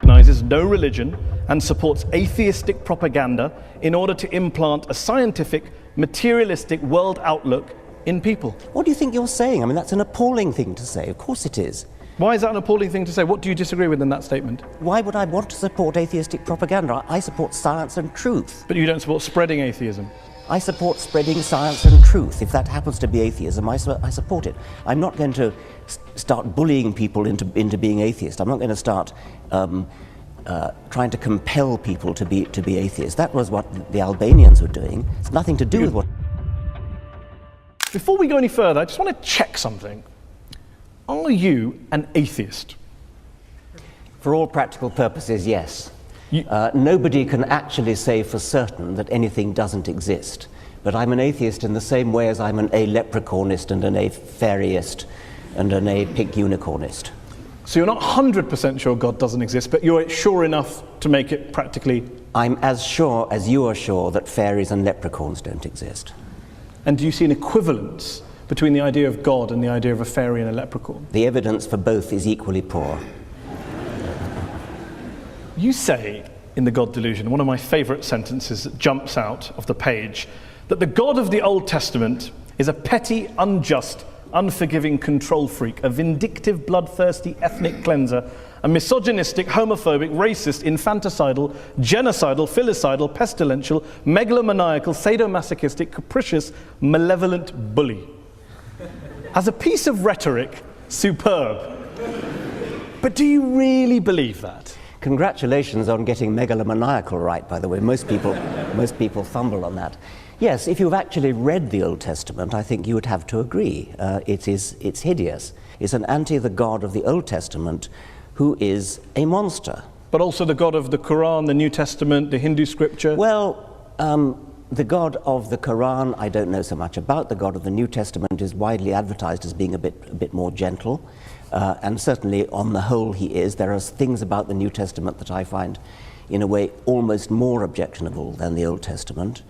Recognizes no religion and supports atheistic propaganda in order to implant a scientific, materialistic world outlook in people. What do you think you're saying? I mean, that's an appalling thing to say. Of course it is. Why is that an appalling thing to say? What do you disagree with in that statement? Why would I want to support atheistic propaganda? I support science and truth. But you don't support spreading atheism. I support spreading science and truth. If that happens to be atheism, I support it. I'm not going to start bullying people into being atheist. I'm not going to start trying to compel people to be atheists. That was what the Albanians were doing. It's nothing to do with what... Before we go any further, I just want to check something. Are you an atheist? For all practical purposes, yes. Nobody can actually say for certain that anything doesn't exist. But I'm an atheist in the same way as I'm an a-leprechaunist and an a-fairyist and an a-pink unicornist. So you're not 100% sure God doesn't exist, but you're sure enough to make it practically... I'm as sure as you are sure that fairies and leprechauns don't exist. And do you see an equivalence between the idea of God and the idea of a fairy and a leprechaun? The evidence for both is equally poor. You say in The God Delusion, one of my favourite sentences that jumps out of the page, that the God of the Old Testament is a petty, unjust, unforgiving control freak, a vindictive, bloodthirsty ethnic cleanser, a misogynistic, homophobic, racist, infanticidal, genocidal, filicidal, pestilential, megalomaniacal, sadomasochistic, capricious, malevolent bully. As a piece of rhetoric, superb. But do you really believe that? Congratulations on getting megalomaniacal right, by the way. Most people fumble on that. Yes, if you've actually read the Old Testament, I think you would have to agree. It's hideous. It's an the God of the Old Testament who is a monster. But also the God of the Quran, the New Testament, the Hindu scripture? Well, the God of the Quran, I don't know so much about. The God of the New Testament is widely advertised as being a bit more gentle. And certainly, on the whole, he is. There are things about the New Testament that I find, in a way, almost more objectionable than the Old Testament.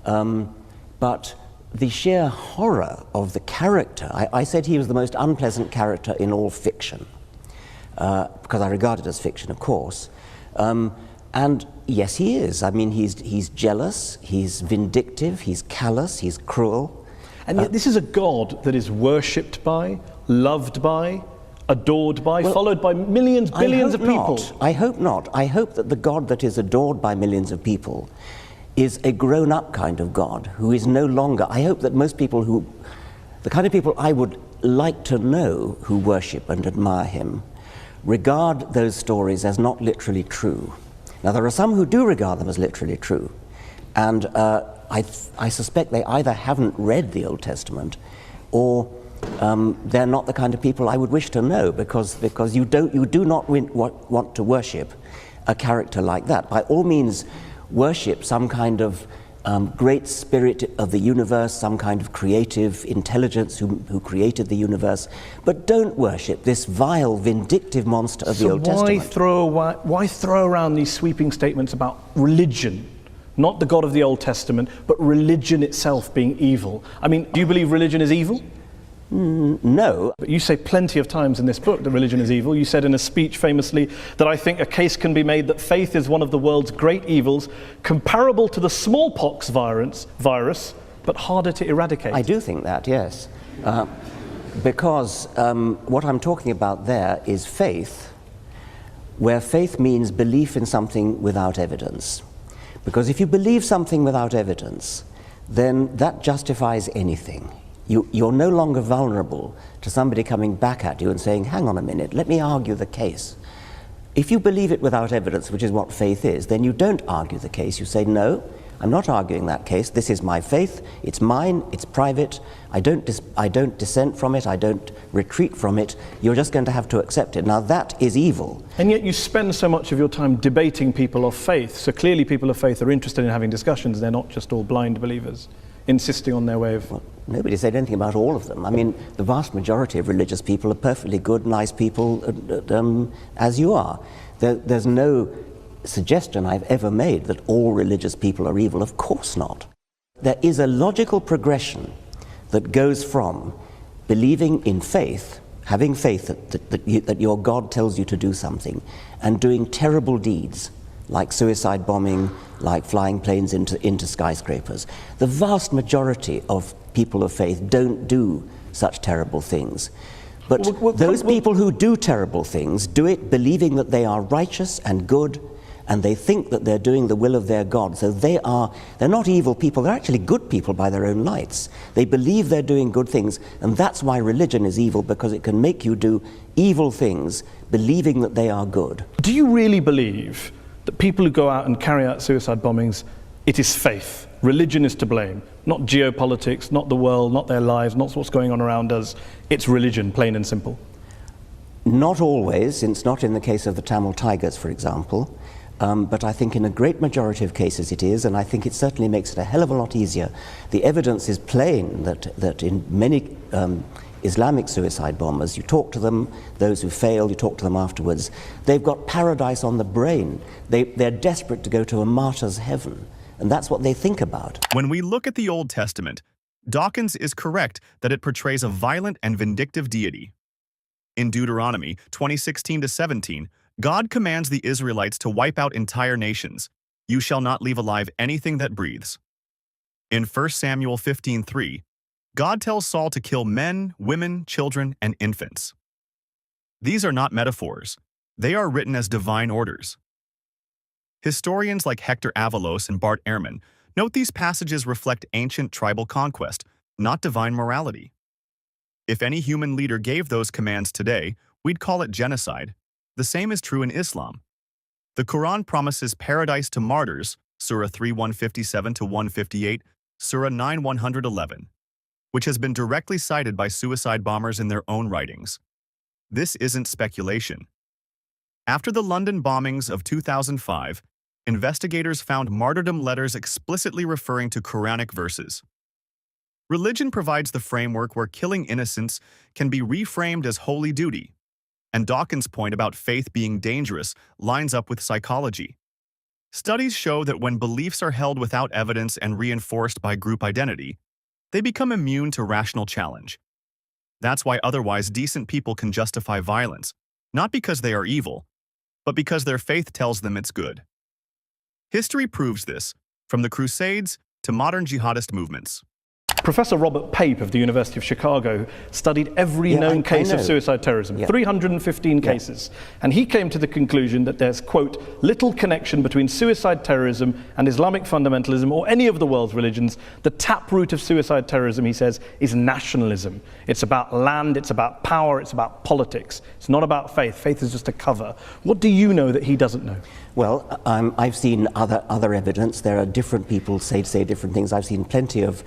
But the sheer horror of the character, I said he was the most unpleasant character in all fiction, because I regard it as fiction, of course. And yes, he is. I mean, he's jealous, he's vindictive, he's callous, he's cruel. And yet this is a God that is worshipped by, loved by, adored by, well, followed by millions, billions of people. I hope not. I hope that the God that is adored by millions of people is a grown-up kind of God who is no longer... I hope that most people the kind of people I would like to know who worship and admire him, regard those stories as not literally true. Now, there are some who do regard them as literally true, and I suspect they either haven't read the Old Testament or they're not the kind of people I would wish to know, because you do not want to worship a character like that. By all means, worship some kind of great spirit of the universe, some kind of creative intelligence who created the universe, but don't worship this vile, vindictive monster of the Old Testament. Why throw around these sweeping statements about religion? Not the God of the Old Testament, but religion itself being evil. I mean, do you believe religion is evil? No. But you say plenty of times in this book that religion is evil. You said in a speech famously that I think a case can be made that faith is one of the world's great evils, comparable to the smallpox virus, but harder to eradicate. I do think that, yes. Because what I'm talking about there is faith, where faith means belief in something without evidence. Because if you believe something without evidence, then that justifies anything. You're no longer vulnerable to somebody coming back at you and saying, hang on a minute, let me argue the case. If you believe it without evidence, which is what faith is, then you don't argue the case. You say, no, I'm not arguing that case. This is my faith. It's mine. It's private. I don't dissent from it. I don't retreat from it. You're just going to have to accept it. Now, that is evil. And yet you spend so much of your time debating people of faith. So clearly people of faith are interested in having discussions. They're not just all blind believers insisting on their way of... Well, nobody said anything about all of them. I mean, the vast majority of religious people are perfectly good, nice people, as you are. There's no suggestion I've ever made that all religious people are evil. Of course not. There is a logical progression that goes from believing in faith having faith that your God tells you to do something, and doing terrible deeds, like suicide bombing, like flying planes into skyscrapers. The vast majority of people of faith don't do such terrible things. But those people who do terrible things do it believing that they are righteous and good, and they think that they're doing the will of their God. So they're not evil people, they're actually good people by their own lights. They believe they're doing good things, and that's why religion is evil, because it can make you do evil things believing that they are good. Do you really believe that people who go out and carry out suicide bombings, it is faith? Religion is to blame, not geopolitics, not the world, not their lives, not what's going on around us. It's religion, plain and simple. Not always. It's not in the case of the Tamil Tigers, for example. But I think in a great majority of cases it is, and I think it certainly makes it a hell of a lot easier. The evidence is plain that in many Islamic suicide bombers, you talk to them, those who fail, you talk to them afterwards, they've got paradise on the brain. They're desperate to go to a martyr's heaven, and that's what they think about. When we look at the Old Testament, Dawkins is correct that it portrays a violent and vindictive deity. In Deuteronomy 20:16-17, God commands the Israelites to wipe out entire nations. You shall not leave alive anything that breathes. In 1 Samuel 15:3, God tells Saul to kill men, women, children, and infants. These are not metaphors. They are written as divine orders. Historians like Hector Avalos and Bart Ehrman note these passages reflect ancient tribal conquest, not divine morality. If any human leader gave those commands today, we'd call it genocide. The same is true in Islam. The Quran promises paradise to martyrs, Surah 3:157-158, Surah 9:111, which has been directly cited by suicide bombers in their own writings. This isn't speculation. After the London bombings of 2005, investigators found martyrdom letters explicitly referring to Quranic verses. Religion provides the framework where killing innocents can be reframed as holy duty, and Dawkins' point about faith being dangerous lines up with psychology. Studies show that when beliefs are held without evidence and reinforced by group identity, they become immune to rational challenge. That's why otherwise decent people can justify violence, not because they are evil, but because their faith tells them it's good. History proves this, from the Crusades to modern jihadist movements. Professor Robert Pape of the University of Chicago studied every known case of suicide terrorism, 315 cases, and he came to the conclusion that there's, quote, little connection between suicide terrorism and Islamic fundamentalism or any of the world's religions. The taproot of suicide terrorism, he says, is nationalism. It's about land, it's about power, it's about politics. It's not about faith. Faith is just a cover. What do you know that he doesn't know? Well, I've seen other evidence. There are different people say different things. I've seen plenty of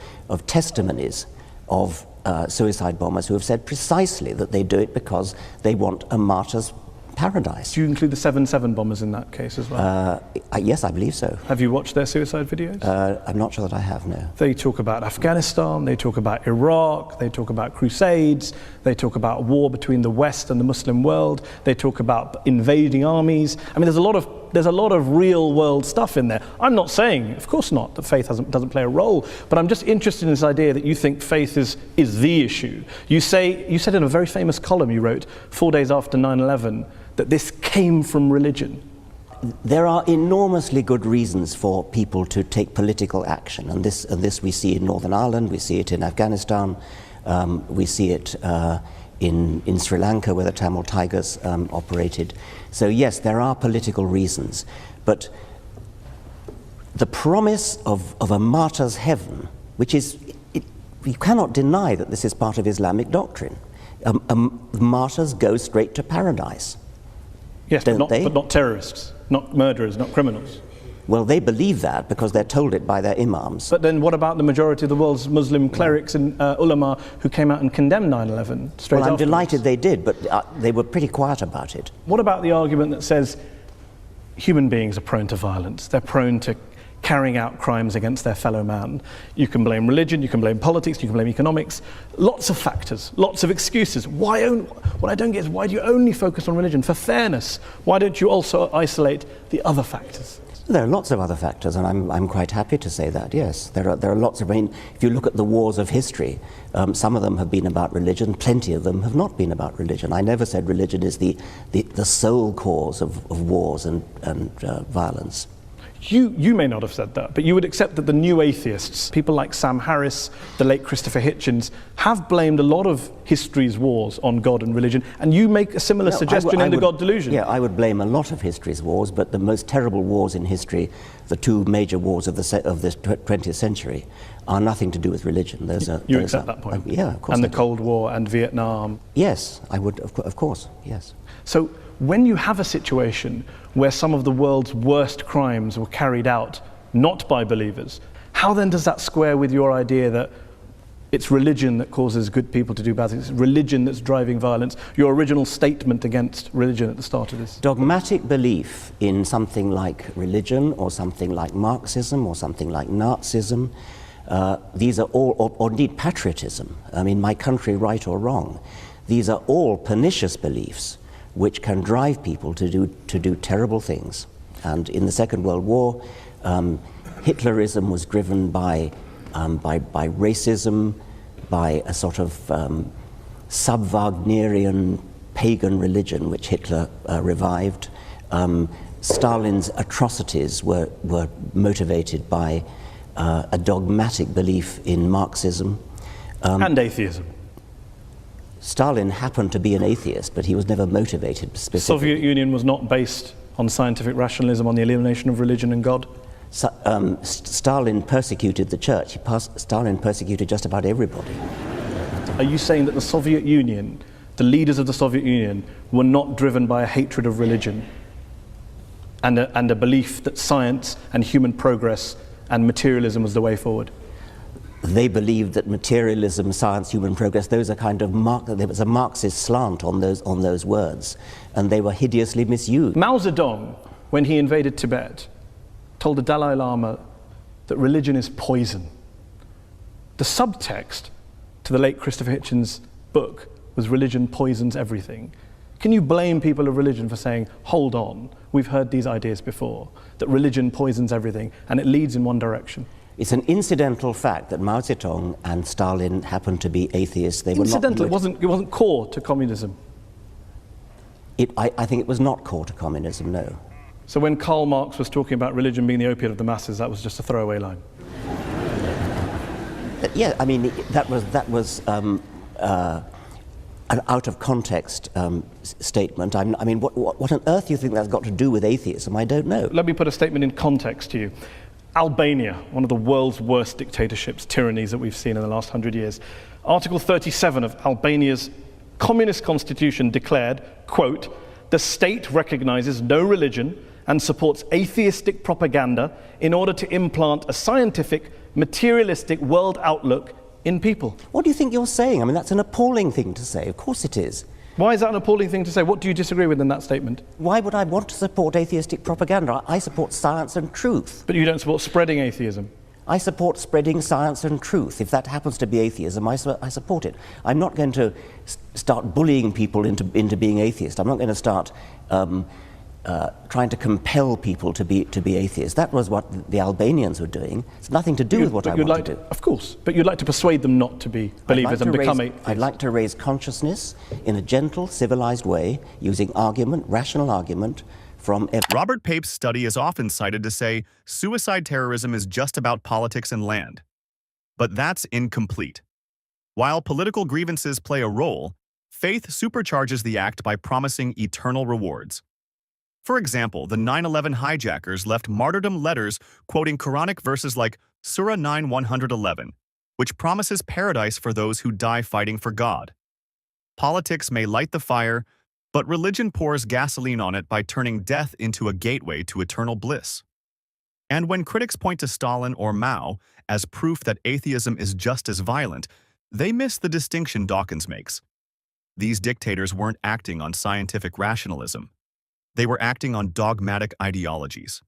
testimonies of suicide bombers who have said precisely that they do it because they want a martyr's paradise. Do you include the 7/7 bombers in that case as well? Yes, I believe so. Have you watched their suicide videos? I'm not sure that I have, no. They talk about Afghanistan, they talk about Iraq, they talk about crusades, they talk about war between the West and the Muslim world, they talk about invading armies. I mean, there's a lot of real world stuff in there. I'm not saying, of course not, that faith doesn't play a role, but I'm just interested in this idea that you think faith is the issue. You said in a very famous column you wrote 4 days after 9/11 that this came from religion. There are enormously good reasons for people to take political action, and this we see in Northern Ireland, we see it in Afghanistan, we see it in Sri Lanka where the Tamil Tigers operated. So yes, there are political reasons, but the promise of a martyr's heaven, which is, you cannot deny that this is part of Islamic doctrine. Martyrs go straight to paradise. Yes, but not terrorists, not murderers, not criminals. Well, they believe that because they're told it by their imams. But then what about the majority of the world's Muslim clerics and ulama who came out and condemned 9/11 straight afterwards? Well, I'm delighted they did, but they were pretty quiet about it. What about the argument that says human beings are prone to violence, they're prone to carrying out crimes against their fellow man? You can blame religion, you can blame politics, you can blame economics, lots of factors, lots of excuses. What I don't get is, why do you only focus on religion? For fairness, why don't you also isolate the other factors? There are lots of other factors, and I'm quite happy to say that, yes. There are lots of, I mean, if you look at the wars of history, some of them have been about religion, plenty of them have not been about religion. I never said religion is the sole cause of wars and violence. You may not have said that, but you would accept that the new atheists, people like Sam Harris, the late Christopher Hitchens, have blamed a lot of history's wars on God and religion, and you make a similar suggestion in The God Delusion. Yeah, I would blame a lot of history's wars, but the most terrible wars in history, the two major wars of the 20th century, are nothing to do with religion. You accept that point? Yeah, of course. And the Cold War and Vietnam? Yes, I would, of course, yes. So when you have a situation where some of the world's worst crimes were carried out not by believers, how then does that square with your idea that it's religion that causes good people to do bad things, it's religion that's driving violence, your original statement against religion at the start of this? Dogmatic belief in something like religion or something like Marxism or something like Nazism, these are all, or indeed patriotism, I mean, my country, right or wrong, these are all pernicious beliefs which can drive people to do terrible things. And in the Second World War, Hitlerism was driven by racism, by a sort of sub-Wagnerian pagan religion which Hitler revived. Stalin's atrocities were motivated by a dogmatic belief in Marxism. And atheism. Stalin happened to be an atheist, but he was never motivated specifically. The Soviet Union was not based on scientific rationalism, on the elimination of religion and God? Stalin persecuted the church. Stalin persecuted just about everybody. Are you saying that the Soviet Union, the leaders of the Soviet Union, were not driven by a hatred of religion and a belief that science and human progress and materialism was the way forward? They believed that materialism, science, human progress, those are kind of there was a Marxist slant on those words, and they were hideously misused. Mao Zedong, when he invaded Tibet, told the Dalai Lama that religion is poison. The subtext to the late Christopher Hitchens' book was religion poisons everything. Can you blame people of religion for saying, hold on, we've heard these ideas before, that religion poisons everything and it leads in one direction? It's an incidental fact that Mao Zedong and Stalin happened to be atheists. They were not. It wasn't core to communism. I think it was not core to communism, no. So when Karl Marx was talking about religion being the opiate of the masses, that was just a throwaway line? Yeah, I mean, that was an out of context statement. I mean, what on earth do you think that's got to do with atheism? I don't know. Let me put a statement in context to you. Albania, one of the world's worst dictatorships, tyrannies that we've seen in the last 100 years. Article 37 of Albania's communist constitution declared, quote, "The state recognizes no religion and supports atheistic propaganda in order to implant a scientific, materialistic world outlook in people." What do you think you're saying? I mean, that's an appalling thing to say. Of course it is. Why is that an appalling thing to say? What do you disagree with in that statement? Why would I want to support atheistic propaganda? I support science and truth. But you don't support spreading atheism. I support spreading science and truth. If that happens to be atheism, I support it. I'm not going to start bullying people into being atheist. I'm not going to start trying to compel people to be atheists. That was what the Albanians were doing. It's nothing to do with what I want to do. Of course, but you'd like to persuade them not to be believers and become atheists. I'd like to raise consciousness in a gentle, civilized way, using argument, rational argument, from Robert Pape's study is often cited to say suicide terrorism is just about politics and land. But that's incomplete. While political grievances play a role, faith supercharges the act by promising eternal rewards. For example, the 9/11 hijackers left martyrdom letters quoting Quranic verses like Surah 9:111, which promises paradise for those who die fighting for God. Politics may light the fire, but religion pours gasoline on it by turning death into a gateway to eternal bliss. And when critics point to Stalin or Mao as proof that atheism is just as violent, they miss the distinction Dawkins makes. These dictators weren't acting on scientific rationalism. They were acting on dogmatic ideologies.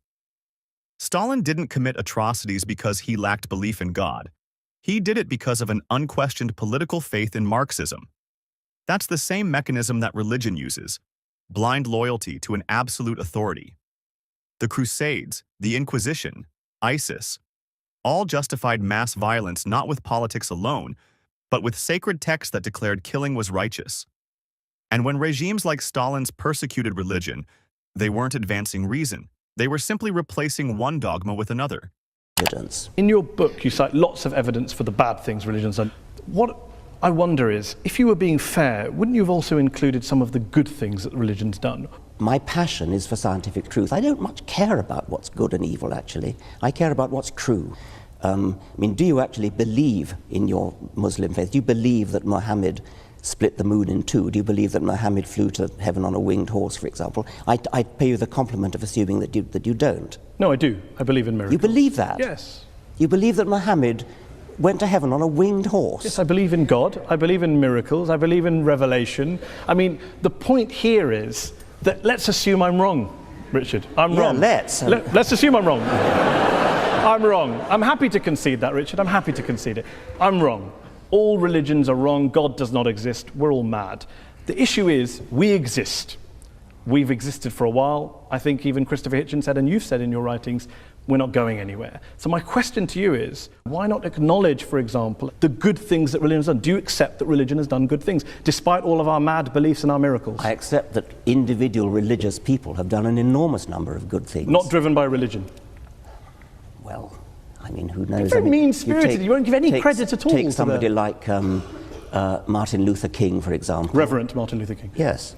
Stalin didn't commit atrocities because he lacked belief in God. He did it because of an unquestioned political faith in Marxism. That's the same mechanism that religion uses, blind loyalty to an absolute authority. The Crusades, the Inquisition, ISIS, all justified mass violence not with politics alone, but with sacred texts that declared killing was righteous. And when regimes like Stalin's persecuted religion, they weren't advancing reason. They were simply replacing one dogma with another. Evidence. In your book, you cite lots of evidence for the bad things religion's done. What I wonder is, if you were being fair, wouldn't you have also included some of the good things that religion's done? My passion is for scientific truth. I don't much care about what's good and evil, actually. I care about what's true. Do you actually believe in your Muslim faith? Do you believe that Muhammad split the moon in two? Do you believe that Muhammad flew to heaven on a winged horse, for example? I'd pay you the compliment of assuming that you don't. No, I do. I believe in miracles. You believe that? Yes. You believe that Muhammad went to heaven on a winged horse? Yes, I believe in God. I believe in miracles. I believe in revelation. I mean, the point here is that let's assume I'm wrong, Richard. I'm wrong. Let's assume I'm wrong. I'm wrong. I'm happy to concede that, Richard. I'm happy to concede it. I'm wrong. All religions are wrong. God does not exist. We're all mad. The issue is we exist. We've existed for a while. I think even Christopher Hitchens said, and you've said in your writings, we're not going anywhere. So my question to you is, why not acknowledge, for example, the good things that religion has done? Do you accept that religion has done good things, despite all of our mad beliefs and our miracles? I accept that individual religious people have done an enormous number of good things. Not driven by religion? Well, I mean, who knows? You're very mean-spirited. You won't give any credit at all. Take somebody like Martin Luther King, for example. Reverend Martin Luther King. Yes.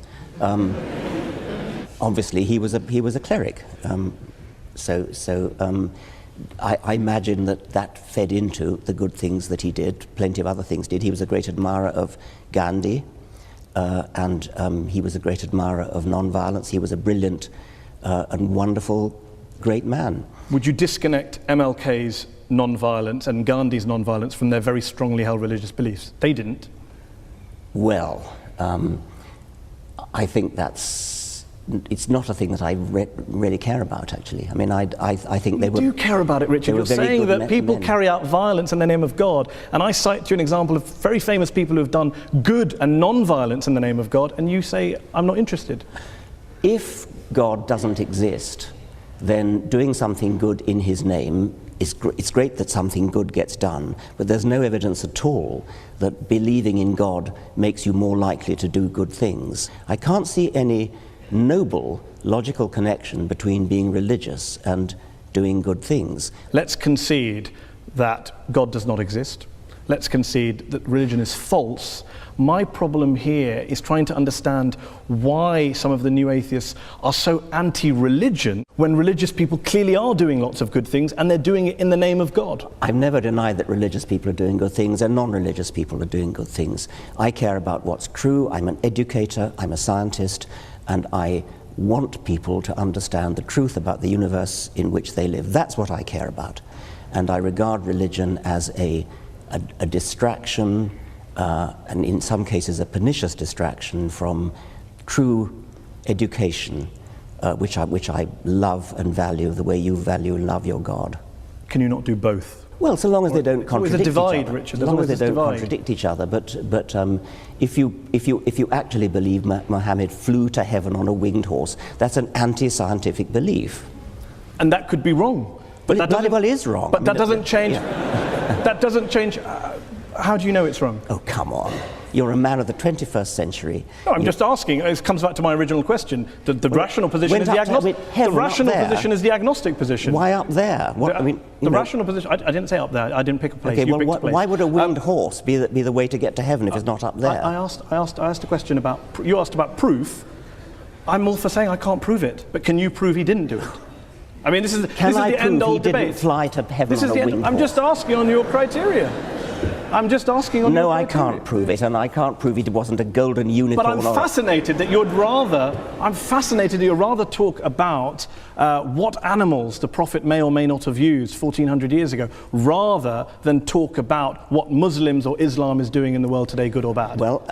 Obviously, he was a cleric. I imagine that fed into the good things that he did. Plenty of other things did. He was a great admirer of Gandhi, and he was a great admirer of non-violence. He was a brilliant and wonderful, great man. Would you disconnect MLK's non-violence and Gandhi's non-violence from their very strongly held religious beliefs? They didn't. Well, I think it's not a thing that I really care about, actually. I mean, I think they were... You do care about it, Richard. You're saying that people carry out violence in the name of God, and I cite to you an example of very famous people who have done good and non-violence in the name of God, and you say, I'm not interested. If God doesn't exist, then doing something good in his name it's great that something good gets done, but there's no evidence at all that believing in God makes you more likely to do good things. I can't see any noble, logical connection between being religious and doing good things. Let's concede that God does not exist. Let's concede that religion is false. My problem here is trying to understand why some of the new atheists are so anti-religion when religious people clearly are doing lots of good things and they're doing it in the name of God. I've never denied that religious people are doing good things and non-religious people are doing good things. I care about what's true. I'm an educator, I'm a scientist, and I want people to understand the truth about the universe in which they live. That's what I care about. And I regard religion as a distraction, and in some cases a pernicious distraction from true education, which I love and value the way you value and love your God. Can you not do both? Well, so long as they don't contradict each other. There's a divide, Richard. As long as they don't contradict each other. But if you actually believe Muhammad flew to heaven on a winged horse, that's an anti-scientific belief. And that could be wrong. But it bloody well is wrong. But that doesn't change. Yeah. That doesn't change. How do you know it's wrong? Oh, come on. You're a man of the 21st century. No, I'm just asking. It comes back to my original question. The rational position is the agnostic. The rational position is the agnostic position. Why up there? The rational position. I didn't say up there. I didn't pick a place. Okay, you picked a place. Why would a winged horse be the way to get to heaven if it's not up there? I asked a question about. You asked about proof. I'm all for saying I can't prove it, but can you prove he didn't do it? I mean, this is the end-all debate. Didn't fly to heaven on a winged horse? I'm just asking on your criteria. I'm just asking on your criteria. No, I can't prove it, and I can't prove it wasn't a golden unicorn. But I'm fascinated that you're rather talk about what animals the Prophet may or may not have used 1400 years ago, rather than talk about what Muslims or Islam is doing in the world today, good or bad. Well,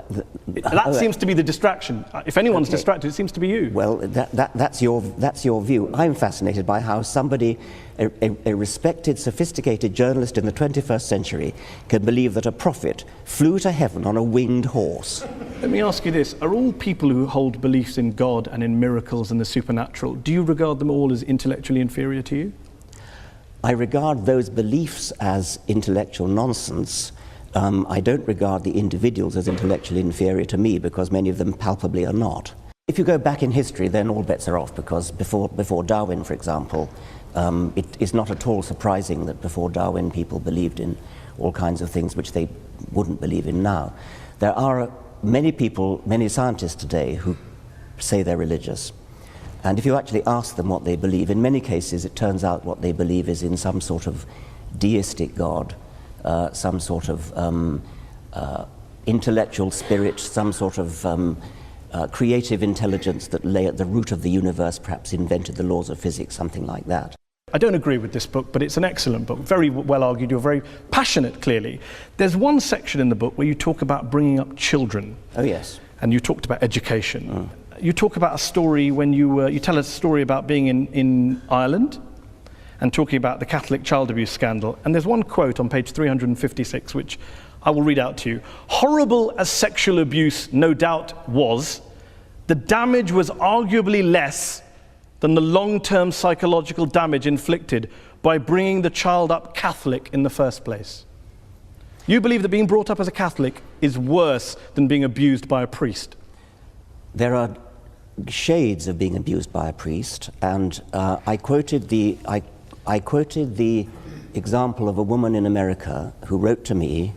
That seems to be the distraction. If anyone's distracted, it seems to be you. Well, that's your view. I'm fascinated by how somebody, a respected, sophisticated journalist in the 21st century, can believe that a prophet flew to heaven on a winged horse. Let me ask you this. Are all people who hold beliefs in God and in miracles and the supernatural, do you regard them all as intellectually inferior to you? I regard those beliefs as intellectual nonsense. I don't regard the individuals as intellectually inferior to me, because many of them palpably are not. If you go back in history, then all bets are off, because before Darwin, for example, it is not at all surprising that before Darwin people believed in all kinds of things which they wouldn't believe in now. There are many people, many scientists today who say they're religious. And if you actually ask them what they believe, in many cases it turns out what they believe is in some sort of deistic God, some sort of intellectual spirit, some sort of creative intelligence that lay at the root of the universe, perhaps invented the laws of physics, something like that. I don't agree with this book, but it's an excellent book, very well argued. You're very passionate, clearly. There's one section in the book where you talk about bringing up children. Oh, yes. And you talked about education. You talk about a story when you tell a story about being in Ireland and talking about the Catholic child abuse scandal. And there's one quote on page 356, which I will read out to you. "Horrible as sexual abuse no doubt was, the damage was arguably less than the long-term psychological damage inflicted by bringing the child up Catholic in the first place." You believe that being brought up as a Catholic is worse than being abused by a priest? There are shades of being abused by a priest, and I quoted the example of a woman in America who wrote to me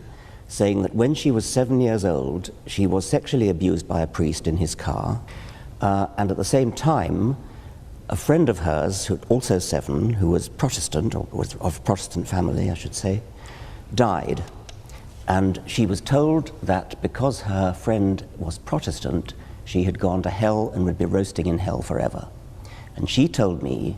saying that when she was 7 years old, she was sexually abused by a priest in his car, and at the same time, a friend of hers, who also 7, who was Protestant, or was of Protestant family, I should say, died. And she was told that because her friend was Protestant, she had gone to hell and would be roasting in hell forever. And she told me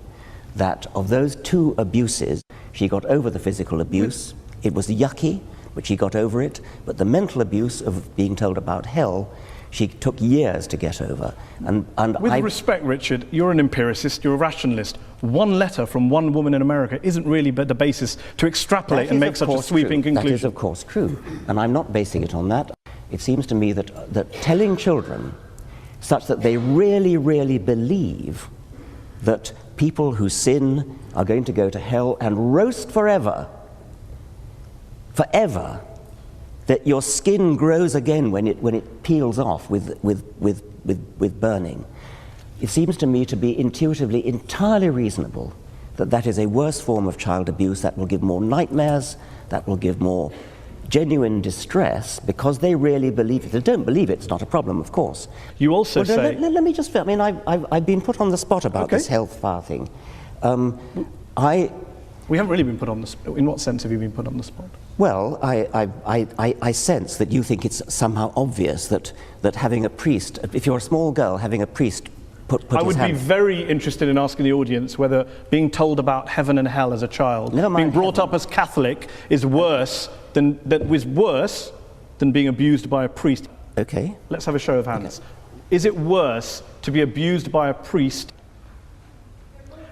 that of those 2 abuses, she got over the physical abuse. It was yucky, but she got over it. But the mental abuse of being told about hell, she took years to get over. And with respect, Richard, you're an empiricist, you're a rationalist. One letter from one woman in America isn't really the basis to extrapolate and make such a sweeping conclusion. That is, of course, true. And I'm not basing it on that. It seems to me that telling children such that they really, really believe that people who sin are going to go to hell and roast forever, that your skin grows again when it peels off with burning. It seems to me to be intuitively entirely reasonable that is a worse form of child abuse, that will give more nightmares, that will give more genuine distress, because they really believe it. If they don't believe it, it's not a problem, of course. You also say... Let me just... I mean, I've been put on the spot about this health fire thing. We haven't really been put on the spot. In what sense have you been put on the spot? Well, I sense that you think it's somehow obvious that having a priest, if you're a small girl, having a priest put his hand... I would be very interested in asking the audience whether being told about heaven and hell as a child, being brought up as Catholic, is worse than being abused by a priest. Okay. Let's have a show of hands. Okay. Is it worse to be abused by a priest?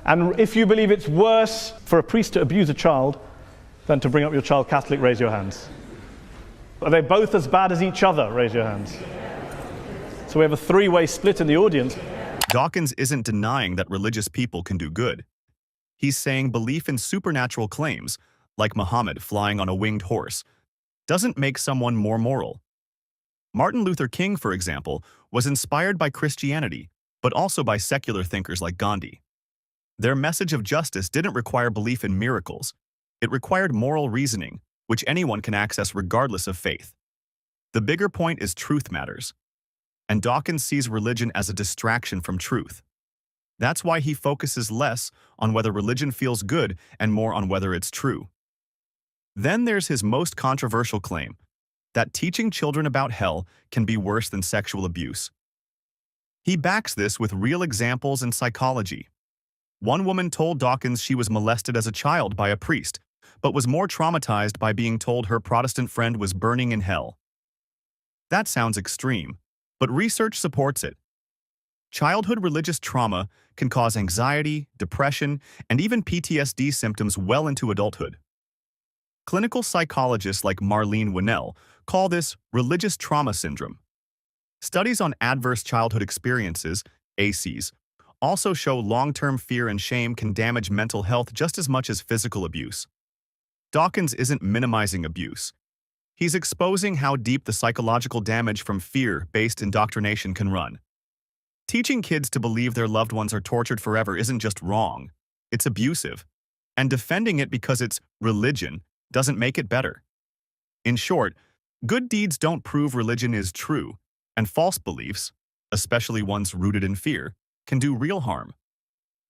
And if you believe it's worse for a priest to abuse a child than to bring up your child Catholic, raise your hands. Are they both as bad as each other? Raise your hands. So we have a 3-way split in the audience. Dawkins isn't denying that religious people can do good. He's saying belief in supernatural claims, like Muhammad flying on a winged horse, doesn't make someone more moral. Martin Luther King, for example, was inspired by Christianity, but also by secular thinkers like Gandhi. Their message of justice didn't require belief in miracles. It required moral reasoning, which anyone can access regardless of faith. The bigger point is truth matters. And Dawkins sees religion as a distraction from truth. That's why he focuses less on whether religion feels good and more on whether it's true. Then there's his most controversial claim, that teaching children about hell can be worse than sexual abuse. He backs this with real examples in psychology. One woman told Dawkins she was molested as a child by a priest, but was more traumatized by being told her Protestant friend was burning in hell. That sounds extreme, but research supports it. Childhood religious trauma can cause anxiety, depression, and even PTSD symptoms well into adulthood. Clinical psychologists like Marlene Winnell call this religious trauma syndrome. Studies on adverse childhood experiences, ACEs, also show long-term fear and shame can damage mental health just as much as physical abuse. Dawkins isn't minimizing abuse. He's exposing how deep the psychological damage from fear-based indoctrination can run. Teaching kids to believe their loved ones are tortured forever isn't just wrong, it's abusive. And defending it because it's religion doesn't make it better. In short, good deeds don't prove religion is true, and false beliefs, especially ones rooted in fear, can do real harm.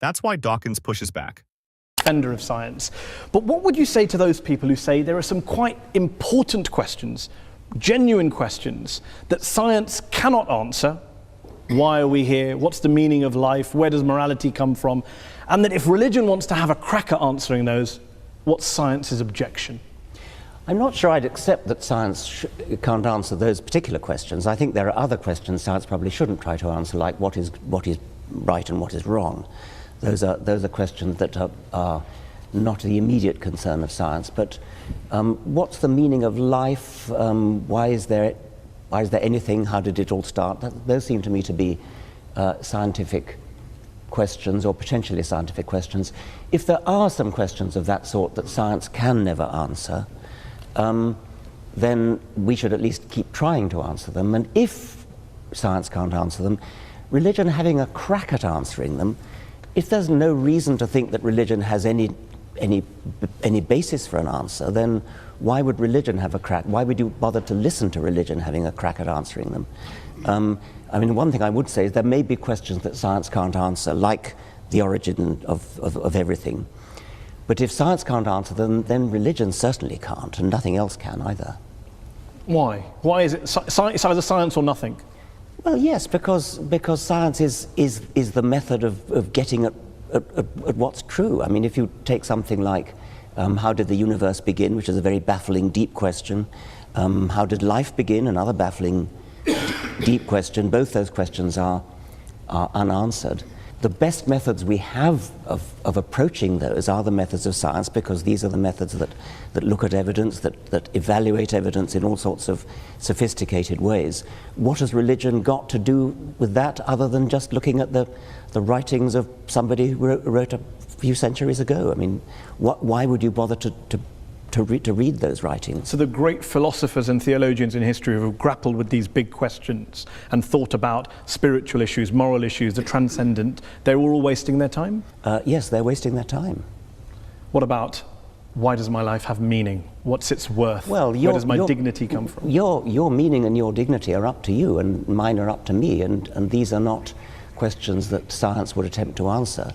That's why Dawkins pushes back. Defender of science. But what would you say to those people who say there are some quite important questions, genuine questions, that science cannot answer? Why are we here? What's the meaning of life? Where does morality come from? And that if religion wants to have a crack at answering those, what's science's objection? I'm not sure I'd accept that science can't answer those particular questions. I think there are other questions science probably shouldn't try to answer, like what is right and what is wrong. Those are questions that are not the immediate concern of science. But what's the meaning of life? Why is there anything? How did it all start? Those seem to me to be scientific questions, or potentially scientific questions. If there are some questions of that sort that science can never answer, then we should at least keep trying to answer them. And if science can't answer them, religion having a crack at answering them, if there's no reason to think that religion has any basis for an answer, then why would religion have a crack? Why would you bother to listen to religion having a crack at answering them? I mean, one thing I would say is there may be questions that science can't answer, like the origin of everything. But if science can't answer them, then religion certainly can't, and nothing else can either. Why? Why is it it's either science or nothing? Well, yes, because science is the method of getting at what's true. I mean, if you take something like how did the universe begin, which is a very baffling, deep question. How did life begin? Another baffling, deep question. Both those questions are unanswered. The best methods we have of approaching those are the methods of science, because these are the methods that look at evidence, that evaluate evidence in all sorts of sophisticated ways. What has religion got to do with that, other than just looking at the writings of somebody who wrote a few centuries ago? I mean, why would you bother to read those writings? So the great philosophers and theologians in history who have grappled with these big questions and thought about spiritual issues, moral issues, the transcendent, they're all wasting their time? Yes, they're wasting their time. What about, why does my life have meaning? What's its worth? Well, where does my dignity come from? Your meaning and your dignity are up to you, and mine are up to me, and these are not questions that science would attempt to answer.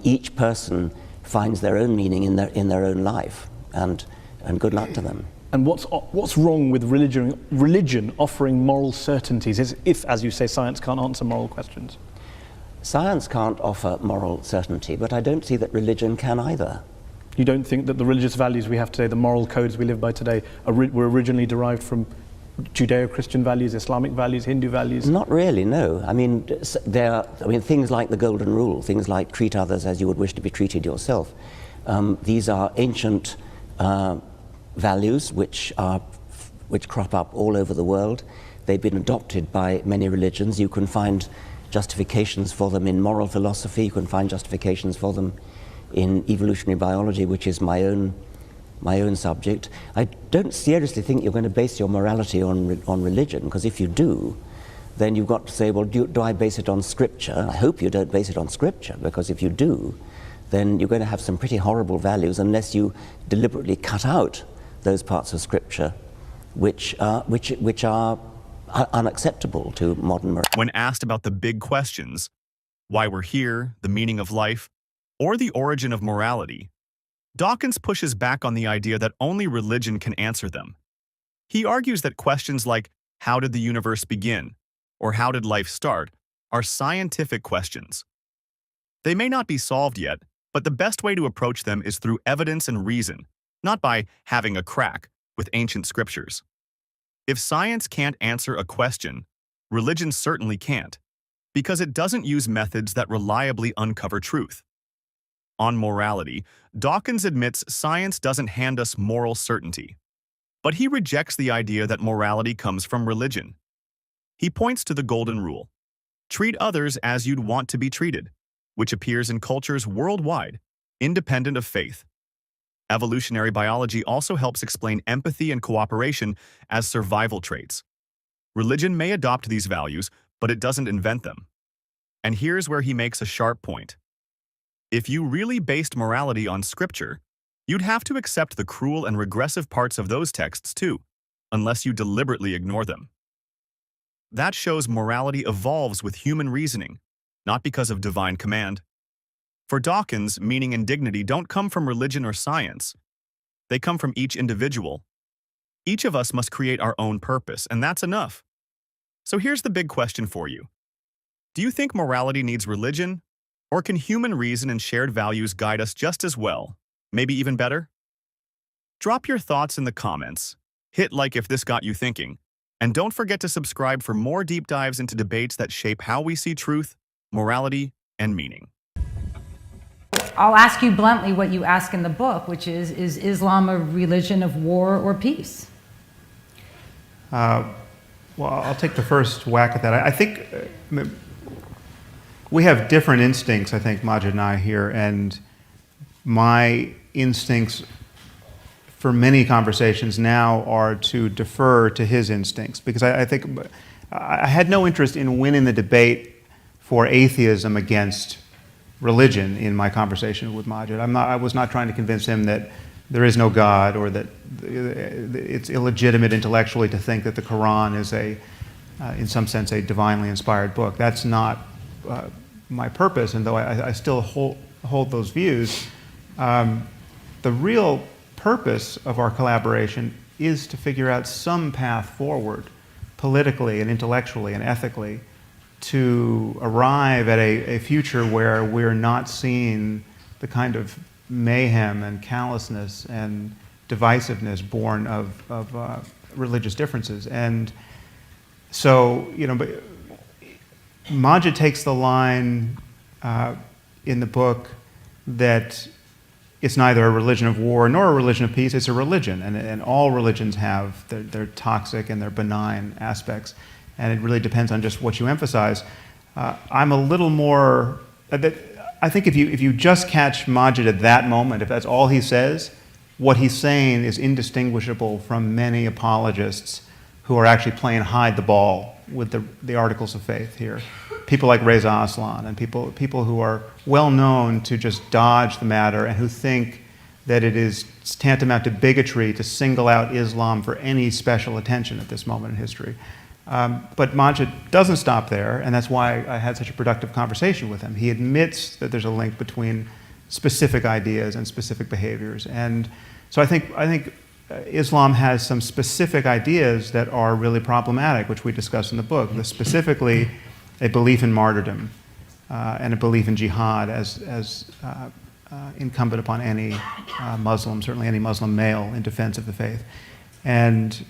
Each person finds their own meaning in their own life. And good luck to them. And what's wrong with religion offering moral certainties if, as you say, science can't answer moral questions? Science can't offer moral certainty, but I don't see that religion can either. You don't think that the religious values we have today, the moral codes we live by today, were originally derived from Judeo-Christian values, Islamic values, Hindu values? Not really, no. I mean, things like the Golden Rule, things like treat others as you would wish to be treated yourself. These are ancient values which crop up all over the world. They've been adopted by many religions. You can find justifications for them in moral philosophy. You can find justifications for them in evolutionary biology, which is my own subject. I don't seriously think you're going to base your morality on religion, because if you do, then you've got to say, well, do I base it on Scripture? I hope you don't base it on Scripture, because if you do, then you're going to have some pretty horrible values unless you deliberately cut out those parts of Scripture which are unacceptable to modern morality. When asked about the big questions, why we're here, the meaning of life, or the origin of morality, Dawkins pushes back on the idea that only religion can answer them. He argues that questions like, how did the universe begin, or how did life start, are scientific questions. They may not be solved yet, but the best way to approach them is through evidence and reason, not by having a crack with ancient scriptures. If science can't answer a question, religion certainly can't, because it doesn't use methods that reliably uncover truth. On morality, Dawkins admits science doesn't hand us moral certainty, but he rejects the idea that morality comes from religion. He points to the golden rule: treat others as you'd want to be treated, which appears in cultures worldwide, independent of faith. Evolutionary biology also helps explain empathy and cooperation as survival traits. Religion may adopt these values, but it doesn't invent them. And here's where he makes a sharp point. If you really based morality on scripture, you'd have to accept the cruel and regressive parts of those texts too, unless you deliberately ignore them. That shows morality evolves with human reasoning, not because of divine command. For Dawkins, meaning and dignity don't come from religion or science. They come from each individual. Each of us must create our own purpose, and that's enough. So here's the big question for you. Do you think morality needs religion? Or can human reason and shared values guide us just as well, maybe even better? Drop your thoughts in the comments, hit like if this got you thinking, and don't forget to subscribe for more deep dives into debates that shape how we see truth, morality, and meaning. I'll ask you bluntly what you ask in the book, which is Islam a religion of war or peace? Well, I'll take the first whack at that. I think we have different instincts, I think, Majid and I here, and my instincts for many conversations now are to defer to his instincts, because I think I had no interest in winning the debate for atheism against religion in my conversation with Majid. I was not trying to convince him that there is no God or that it's illegitimate intellectually to think that the Quran is in some sense, a divinely inspired book. That's not my purpose, and though I still hold those views, the real purpose of our collaboration is to figure out some path forward, politically and intellectually and ethically, to arrive at a future where we're not seeing the kind of mayhem and callousness and divisiveness born of religious differences. And so, but Majid takes the line in the book that it's neither a religion of war nor a religion of peace, it's a religion. And all religions have their toxic and their benign aspects. And it really depends on just what you emphasize. I'm a little more, I think if you just catch Majid at that moment, if that's all he says, what he's saying is indistinguishable from many apologists who are actually playing hide the ball with the articles of faith here. People like Reza Aslan and people who are well known to just dodge the matter and who think that it is tantamount to bigotry to single out Islam for any special attention at this moment in history. But Majid doesn't stop there, and that's why I had such a productive conversation with him. He admits that there's a link between specific ideas and specific behaviors. And so I think Islam has some specific ideas that are really problematic, which we discuss in the book. Specifically, a belief in martyrdom and a belief in jihad as incumbent upon any Muslim, certainly any Muslim male, in defense of the faith. And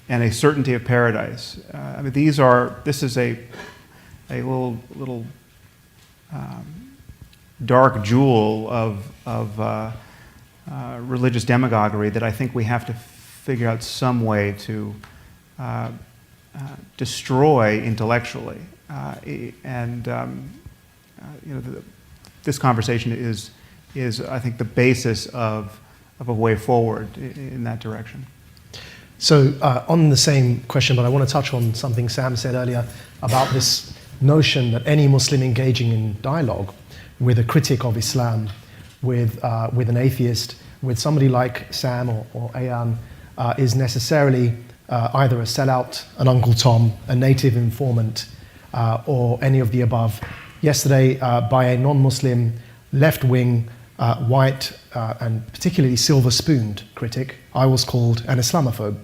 a certainty of paradise. I mean, this is a little dark jewel of religious demagoguery that I think we have to figure out some way to destroy intellectually. This conversation is, I think, the basis of a way forward in that direction. So on the same question, but I want to touch on something Sam said earlier about this notion that any Muslim engaging in dialogue with a critic of Islam, with an atheist, with somebody like Sam or Ayan, is necessarily either a sellout, an Uncle Tom, a native informant, or any of the above. Yesterday, by a non-Muslim, left-wing, white, and particularly silver-spooned critic, I was called an Islamophobe.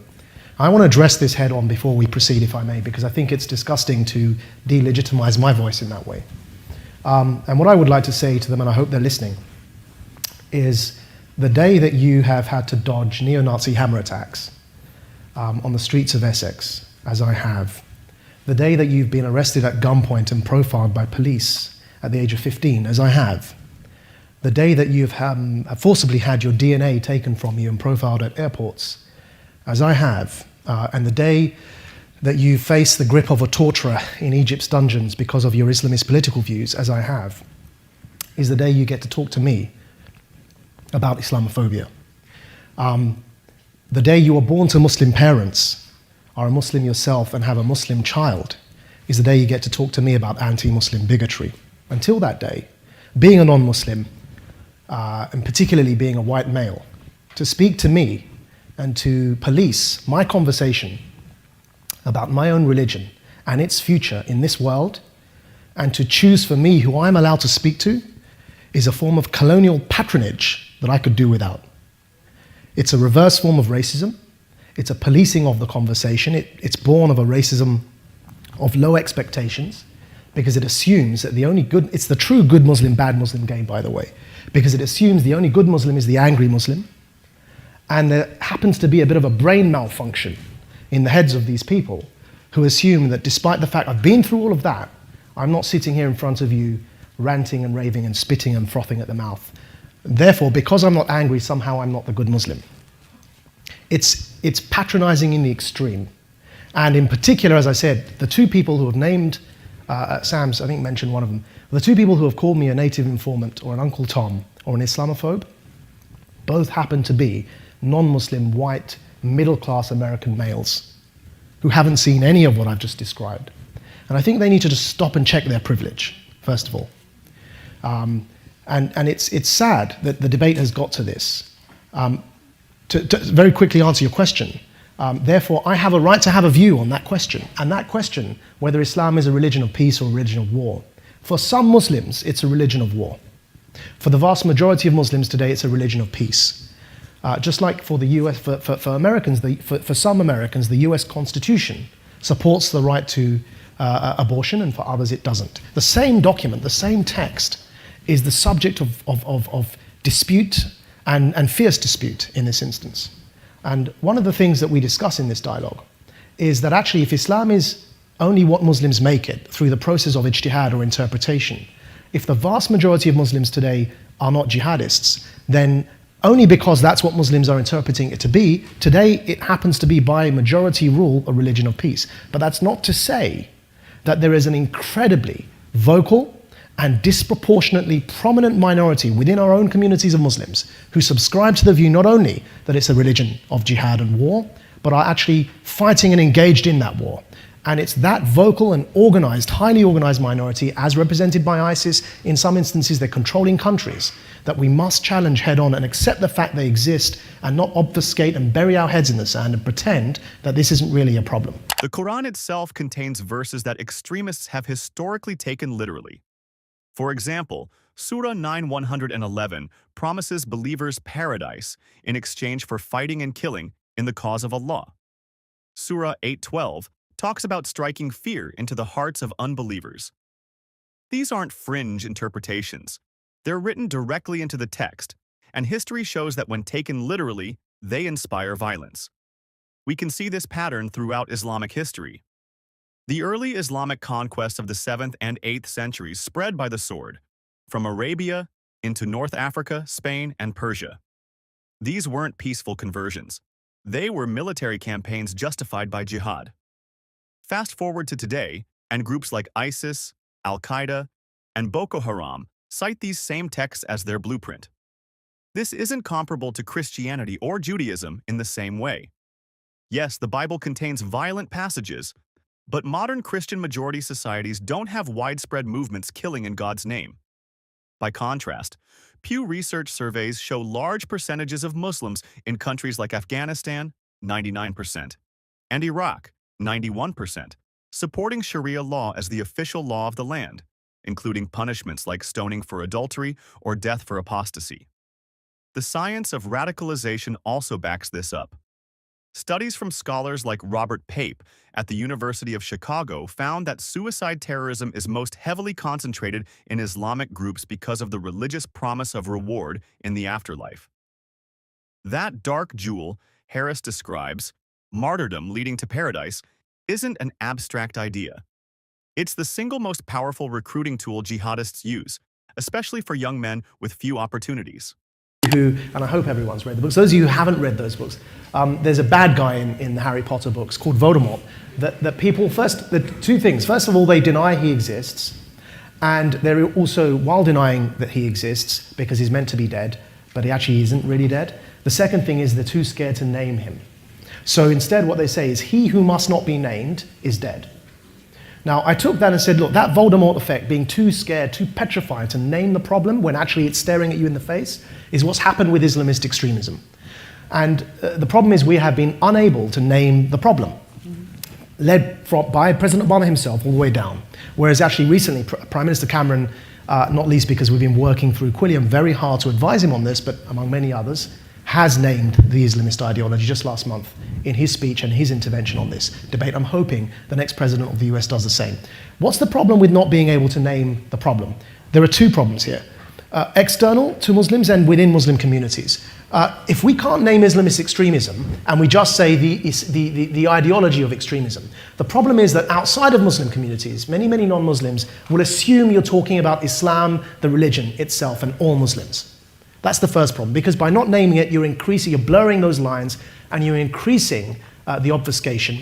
I want to address this head on before we proceed, if I may, because I think it's disgusting to delegitimize my voice in that way. And what I would like to say to them, and I hope they're listening, is the day that you have had to dodge neo-Nazi hammer attacks, on the streets of Essex, as I have, the day that you've been arrested at gunpoint and profiled by police at the age of 15, as I have, the day that you've forcibly had your DNA taken from you and profiled at airports, as I have, and the day that you face the grip of a torturer in Egypt's dungeons because of your Islamist political views, as I have, is the day you get to talk to me about Islamophobia. The day you were born to Muslim parents, are a Muslim yourself and have a Muslim child, is the day you get to talk to me about anti-Muslim bigotry. Until that day, being a non-Muslim, and particularly being a white male, to speak to me and to police my conversation about my own religion and its future in this world, and to choose for me who I'm allowed to speak to, is a form of colonial patronage that I could do without. It's a reverse form of racism. It's a policing of the conversation. It's born of a racism of low expectations, because it assumes that the only good, it's the true good Muslim, bad Muslim game, by the way, because it assumes the only good Muslim is the angry Muslim, and there happens to be a bit of a brain malfunction in the heads of these people who assume that despite the fact I've been through all of that, I'm not sitting here in front of you ranting and raving and spitting and frothing at the mouth. Therefore, because I'm not angry, somehow I'm not the good Muslim. It's patronizing in the extreme. And in particular, as I said, the two people who have named, Sam's, I think, mentioned one of them, the two people who have called me a native informant or an Uncle Tom or an Islamophobe, both happen to be non-Muslim, white, middle-class American males who haven't seen any of what I've just described. And I think they need to just stop and check their privilege, first of all. And it's sad that the debate has got to this. To very quickly answer your question, therefore, I have a right to have a view on that question. And that question, whether Islam is a religion of peace or a religion of war, for some Muslims, it's a religion of war. For the vast majority of Muslims today, it's a religion of peace. Just like for the US, for Americans, for some Americans, the US Constitution supports the right to abortion, and for others it doesn't. The same document, the same text, is the subject of dispute and fierce dispute in this instance. And one of the things that we discuss in this dialogue is that actually if Islam is only what Muslims make it through the process of ijtihad or interpretation, if the vast majority of Muslims today are not jihadists, then only because that's what Muslims are interpreting it to be, today it happens to be by majority rule a religion of peace. But that's not to say that there is an incredibly vocal and disproportionately prominent minority within our own communities of Muslims who subscribe to the view not only that it's a religion of jihad and war, but are actually fighting and engaged in that war. And it's that vocal and organized, highly organized minority, as represented by ISIS, in some instances they're controlling countries, that we must challenge head on and accept the fact they exist and not obfuscate and bury our heads in the sand and pretend that this isn't really a problem. The Quran itself contains verses that extremists have historically taken literally. For example, Surah 9:111 promises believers paradise in exchange for fighting and killing in the cause of Allah. Surah 8:12 talks about striking fear into the hearts of unbelievers. These aren't fringe interpretations. They're written directly into the text, and history shows that when taken literally, they inspire violence. We can see this pattern throughout Islamic history. The early Islamic conquests of the 7th and 8th centuries spread by the sword, from Arabia into North Africa, Spain, and Persia. These weren't peaceful conversions. They were military campaigns justified by jihad. Fast forward to today, and groups like ISIS, Al-Qaeda, and Boko Haram cite these same texts as their blueprint. This isn't comparable to Christianity or Judaism in the same way. Yes, the Bible contains violent passages, but modern Christian majority societies don't have widespread movements killing in God's name. By contrast, Pew Research surveys show large percentages of Muslims in countries like Afghanistan, 99%, and Iraq, 91%, supporting Sharia law as the official law of the land, including punishments like stoning for adultery or death for apostasy. The science of radicalization also backs this up. Studies from scholars like Robert Pape at the University of Chicago found that suicide terrorism is most heavily concentrated in Islamic groups because of the religious promise of reward in the afterlife. That dark jewel, Harris describes, martyrdom leading to paradise, isn't an abstract idea. It's the single most powerful recruiting tool jihadists use, especially for young men with few opportunities. And I hope everyone's read the books. Those of you who haven't read those books, there's a bad guy in the Harry Potter books called Voldemort. That people, the two things. First of all, they deny he exists. And they're also, while denying that he exists, because he's meant to be dead, but he actually isn't really dead. The second thing is they're too scared to name him. So instead what they say is, he who must not be named is dead. Now, I took that and said, look, that Voldemort effect, being too scared, too petrified to name the problem when actually it's staring at you in the face, is what's happened with Islamist extremism. And the problem is we have been unable to name the problem, led by President Obama himself all the way down. Whereas actually recently, Prime Minister Cameron, not least because we've been working through Quilliam very hard to advise him on this, but among many others, has named the Islamist ideology just last month in his speech and his intervention on this debate. I'm hoping the next president of the US does the same. What's the problem with not being able to name the problem? There are two problems here. External to Muslims and within Muslim communities. If we can't name Islamist extremism and we just say the ideology of extremism, the problem is that outside of Muslim communities, many non-Muslims will assume you're talking about Islam, the religion itself, and all Muslims. That's the first problem, because by not naming it, you're blurring those lines and you're increasing the obfuscation.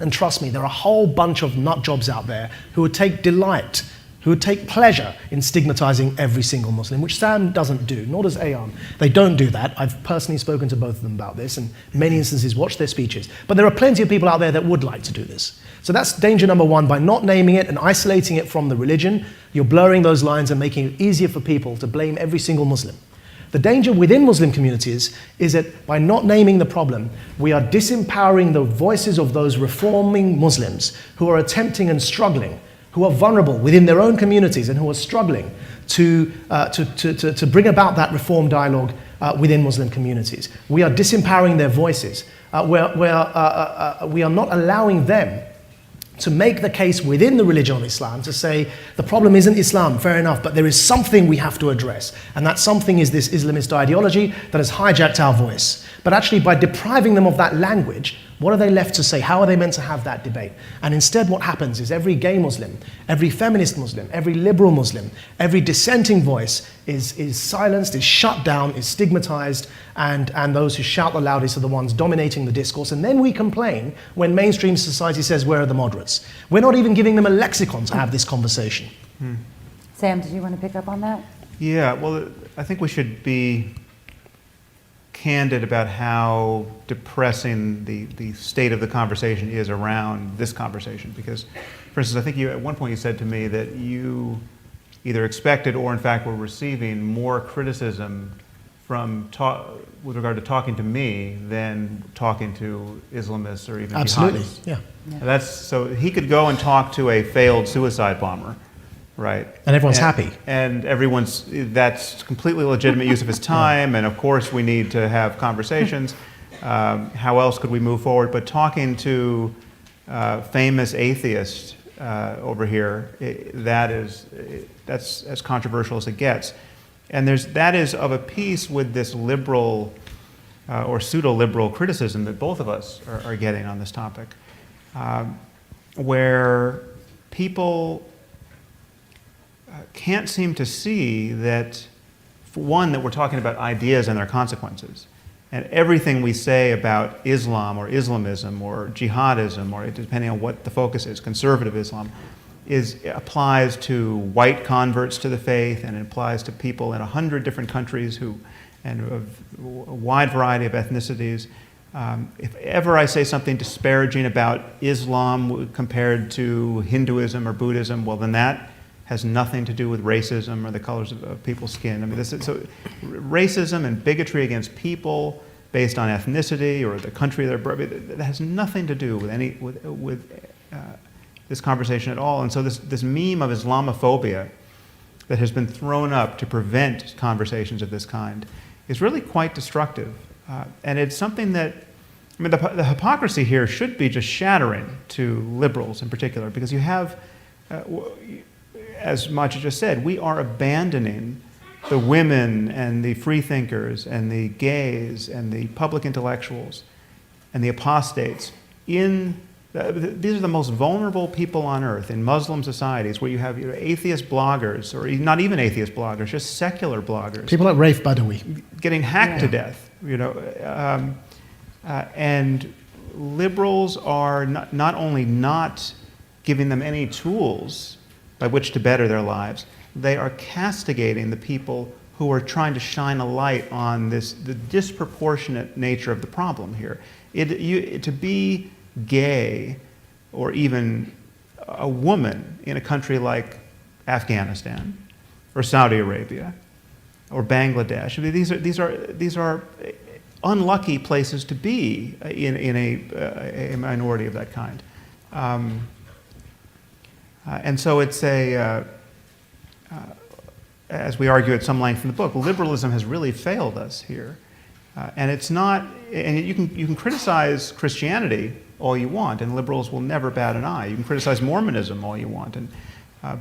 And trust me, there are a whole bunch of nut jobs out there who would take delight, who would take pleasure in stigmatizing every single Muslim, which Sam doesn't do, nor does Ayan. They don't do that. I've personally spoken to both of them about this, and in many instances watched their speeches. But there are plenty of people out there that would like to do this. So that's danger number one. By not naming it and isolating it from the religion, you're blurring those lines and making it easier for people to blame every single Muslim. The danger within Muslim communities is that by not naming the problem, we are disempowering the voices of those reforming Muslims who are attempting and struggling, who are vulnerable within their own communities and who are struggling to bring about that reform dialogue within Muslim communities. We are disempowering their voices. We are not allowing them to make the case within the religion of Islam to say, the problem isn't Islam, fair enough, but there is something we have to address. And that something is this Islamist ideology that has hijacked our voice. But actually, by depriving them of that language, what are they left to say? How are they meant to have that debate? And instead what happens is every gay Muslim, every feminist Muslim, every liberal Muslim, every dissenting voice is silenced, is shut down, is stigmatized, and those who shout the loudest are the ones dominating the discourse. And then we complain when mainstream society says, where are the moderates? We're not even giving them a lexicon to have this conversation. Sam, did you want to pick up on that? Yeah, well, I think we should be candid about how depressing the state of the conversation is around this conversation. Because, for instance, I think at one point you said to me that you either expected or in fact were receiving more criticism from with regard to talking to me than talking to Islamists or even Absolutely, jihadists. yeah. So he could go and talk to a failed suicide bomber, right? And everyone's happy. And that's completely legitimate use of his time, and of course we need to have conversations. How else could we move forward? But talking to famous atheists over here, that's as controversial as it gets. And that is of a piece with this liberal or pseudo-liberal criticism that both of us are getting on this topic, where people can't seem to see that, for one, that we're talking about ideas and their consequences. And everything we say about Islam or Islamism or jihadism, or depending on what the focus is, conservative Islam, applies to white converts to the faith, and it applies to people in 100 different countries and of a wide variety of ethnicities. If ever I say something disparaging about Islam compared to Hinduism or Buddhism, well, then that has nothing to do with racism or the colors of people's skin. I mean, so racism and bigotry against people based on ethnicity or the country they're born, that has nothing to do with this conversation at all. And so this meme of Islamophobia that has been thrown up to prevent conversations of this kind is really quite destructive. And it's something that, I mean, the hypocrisy here should be just shattering to liberals in particular, because you have, as Majid just said, we are abandoning the women and the free thinkers and the gays and the public intellectuals and the apostates these are the most vulnerable people on earth in Muslim societies, where you have atheist bloggers, or not even atheist bloggers, just secular bloggers. People like Raif Badawi. Getting hacked to death, and liberals are not only not giving them any tools by which to better their lives, they are castigating the people who are trying to shine a light on the disproportionate nature of the problem here. To be gay, or even a woman in a country like Afghanistan, or Saudi Arabia, or Bangladesh, these are unlucky places to be in a minority of that kind. And so it's as we argue at some length in the book, liberalism has really failed us here. And it's not, and you can criticize Christianity all you want, and liberals will never bat an eye. You can criticize Mormonism all you want,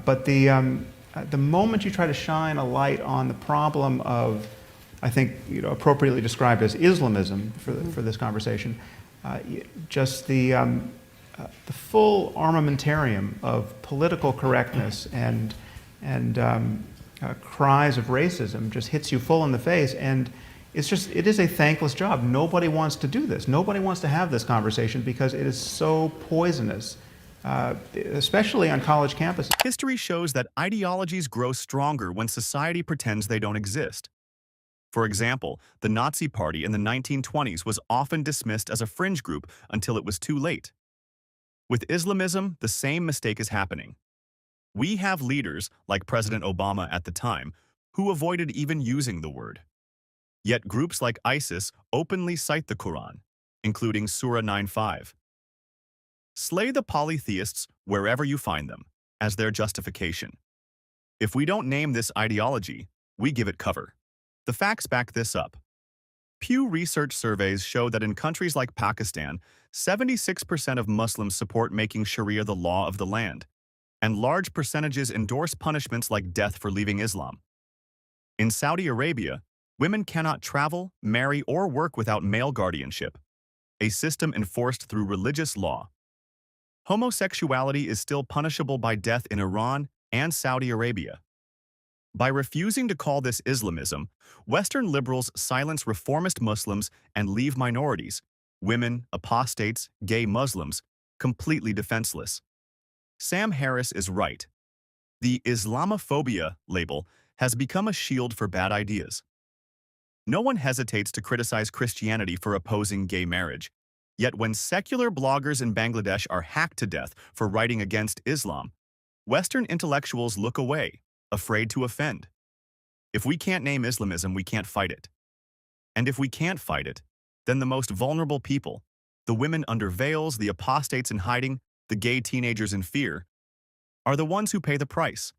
but the moment you try to shine a light on the problem of, I think, appropriately described as Islamism for this conversation, just the full armamentarium of political correctness and cries of racism just hits you full in the face, and it is a thankless job. Nobody wants to do this. Nobody wants to have this conversation because it is so poisonous, especially on college campuses. History shows that ideologies grow stronger when society pretends they don't exist. For example, the Nazi Party in the 1920s was often dismissed as a fringe group until it was too late. With Islamism, the same mistake is happening. We have leaders, like President Obama at the time, who avoided even using the word. Yet groups like ISIS openly cite the Quran, including Surah 9:5. Slay the polytheists wherever you find them, as their justification. If we don't name this ideology, we give it cover. The facts back this up. Pew Research surveys show that in countries like Pakistan, 76% of Muslims support making Sharia the law of the land, and large percentages endorse punishments like death for leaving Islam. In Saudi Arabia, women cannot travel, marry, or work without male guardianship, a system enforced through religious law. Homosexuality is still punishable by death in Iran and Saudi Arabia. By refusing to call this Islamism, Western liberals silence reformist Muslims and leave minorities, women, apostates, gay Muslims, completely defenseless. Sam Harris is right. The Islamophobia label has become a shield for bad ideas. No one hesitates to criticize Christianity for opposing gay marriage. Yet when secular bloggers in Bangladesh are hacked to death for writing against Islam, Western intellectuals look away, afraid to offend. If we can't name Islamism, we can't fight it. And if we can't fight it, then the most vulnerable people, the women under veils, the apostates in hiding, the gay teenagers in fear, are the ones who pay the price.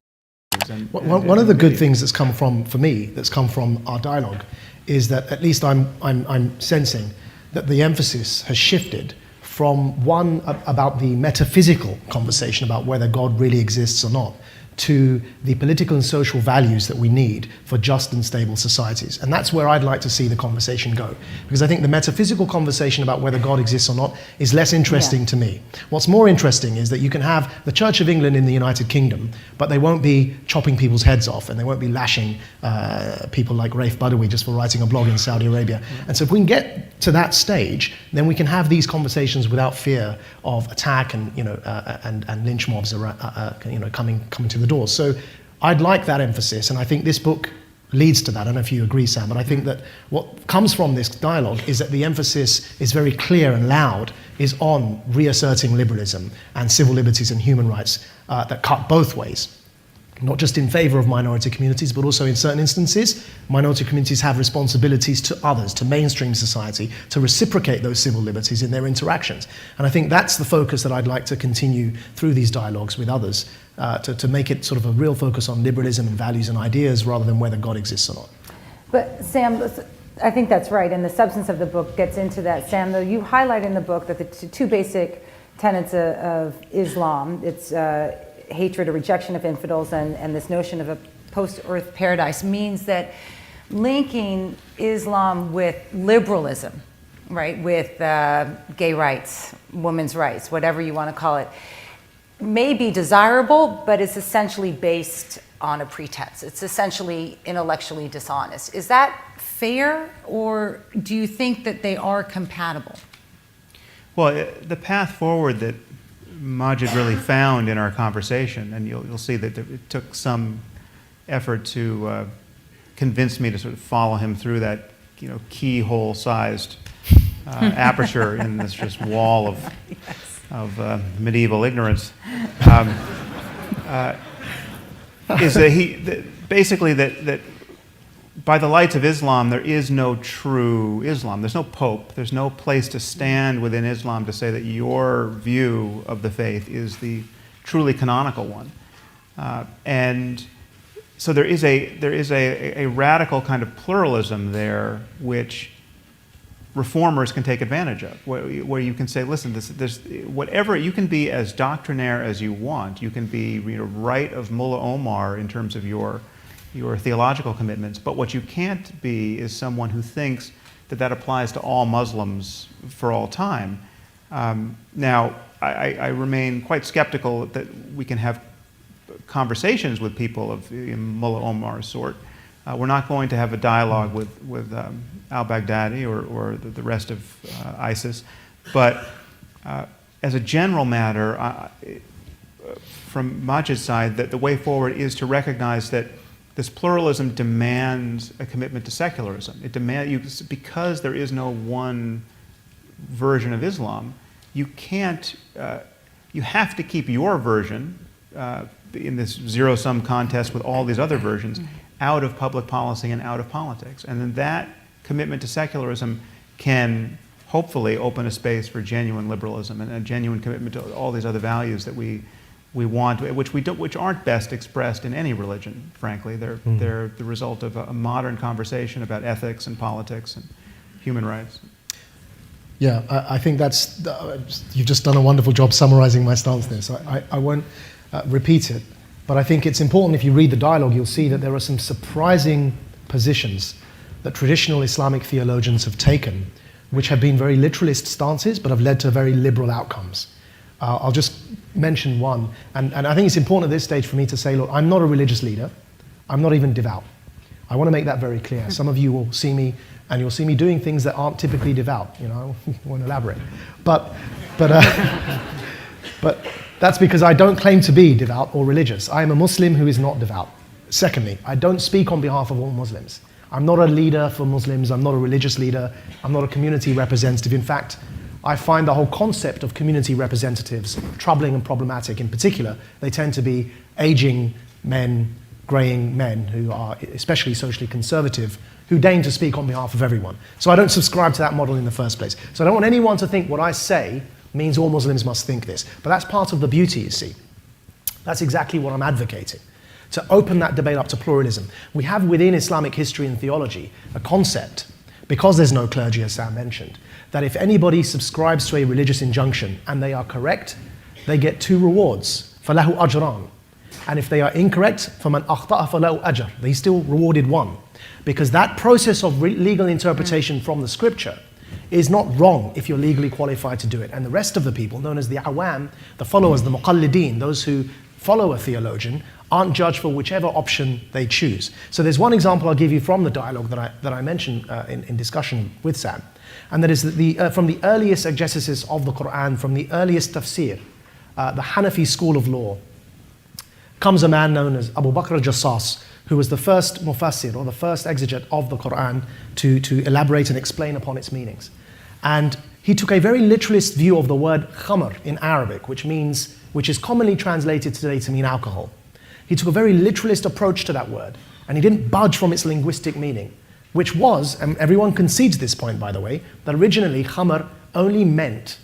One of the good things that's come from, for me, that's come from our dialogue is that at least I'm sensing that the emphasis has shifted from one about the metaphysical conversation about whether God really exists or not, to the political and social values that we need for just and stable societies. And that's where I'd like to see the conversation go. Because I think the metaphysical conversation about whether God exists or not is less interesting to me. What's more interesting is that you can have the Church of England in the United Kingdom, but they won't be chopping people's heads off, and they won't be lashing people like Raif Badawi just for writing a blog in Saudi Arabia. And so if we can get to that stage, then we can have these conversations without fear of attack and and lynch mobs coming to the doors. So I'd like that emphasis, and I think this book leads to that. I don't know if you agree, Sam, but I think that what comes from this dialogue is that the emphasis is very clear and loud, is on reasserting liberalism and civil liberties and human rights that cut both ways. Not just in favor of minority communities, but also in certain instances, minority communities have responsibilities to others, to mainstream society, to reciprocate those civil liberties in their interactions. And I think that's the focus that I'd like to continue through these dialogues with others, to make it sort of a real focus on liberalism and values and ideas rather than whether God exists or not. But Sam, I think that's right, and the substance of the book gets into that. Sam, though, you highlight in the book that the two basic tenets of Islam, it's hatred or rejection of infidels, and this notion of a post-earth paradise, means that linking Islam with liberalism right, with gay rights, women's rights, whatever you want to call it, may be desirable, but it's essentially based on a pretense. It's essentially intellectually dishonest. Is that fair, or do you think that they are compatible? Well, the path forward that Majid really found in our conversation, and you'll see that it took some effort to convince me to sort of follow him through that, keyhole-sized aperture in this just wall of medieval ignorance, is that basically that by the lights of Islam, there is no true Islam. There's no pope. There's no place to stand within Islam to say that your view of the faith is the truly canonical one. And so there is a radical kind of pluralism there, which reformers can take advantage of, where you can say, listen, there's whatever, you can be as doctrinaire as you want. You can be right of Mullah Omar in terms of your theological commitments, but what you can't be is someone who thinks that applies to all Muslims for all time. Now, I remain quite skeptical that we can have conversations with people of Mullah Omar's sort. We're not going to have a dialogue with al-Baghdadi or the rest of ISIS, but as a general matter, from Majid's side, that the way forward is to recognize that this pluralism demands a commitment to secularism. It demands, because there is no one version of Islam, you can't, you have to keep your version in this zero-sum contest with all these other versions out of public policy and out of politics. And then that commitment to secularism can hopefully open a space for genuine liberalism and a genuine commitment to all these other values that we want, which aren't best expressed in any religion, frankly. They're the result of a modern conversation about ethics and politics and human rights. Yeah, I think you've just done a wonderful job summarizing my stance there, so I won't repeat it. But I think it's important, if you read the dialogue, you'll see that there are some surprising positions that traditional Islamic theologians have taken, which have been very literalist stances, but have led to very liberal outcomes. I'll just mention one, and I think it's important at this stage for me to say, look, I'm not a religious leader. I'm not even devout. I want to make that very clear. Some of you will see me, and you'll see me doing things that aren't typically devout. I won't elaborate. But that's because I don't claim to be devout or religious. I am a Muslim who is not devout. Secondly, I don't speak on behalf of all Muslims. I'm not a leader for Muslims. I'm not a religious leader. I'm not a community representative. In fact, I find the whole concept of community representatives troubling and problematic. In particular, they tend to be aging men, graying men who are especially socially conservative, who deign to speak on behalf of everyone. So I don't subscribe to that model in the first place. So I don't want anyone to think what I say means all Muslims must think this. But that's part of the beauty, you see. That's exactly what I'm advocating, to open that debate up to pluralism. We have within Islamic history and theology a concept, because there's no clergy, as Sam mentioned, that if anybody subscribes to a religious injunction and they are correct, they get 2 rewards. فَلَهُ أَجْرًا. And if they are incorrect, فَمَنْ أَخْطَأَ فَلَهُ أَجْرٌ. They still rewarded 1. Because that process of legal interpretation from the scripture is not wrong if you're legally qualified to do it. And the rest of the people, known as the awam, the followers, the muqallideen, those who follow a theologian, aren't judged for whichever option they choose. So there's one example I'll give you from the dialogue that I mentioned in discussion with Sam. And that is that from the earliest exegesis of the Quran, from the earliest tafsir, the Hanafi school of law, comes a man known as Abu Bakr al-Jassas, who was the first mufassir, or the first exegete of the Quran, to elaborate and explain upon its meanings. And he took a very literalist view of the word khamr in Arabic, which is commonly translated today to mean alcohol. He took a very literalist approach to that word, and he didn't budge from its linguistic meaning, which was, and everyone concedes this point, by the way, that originally khamr only meant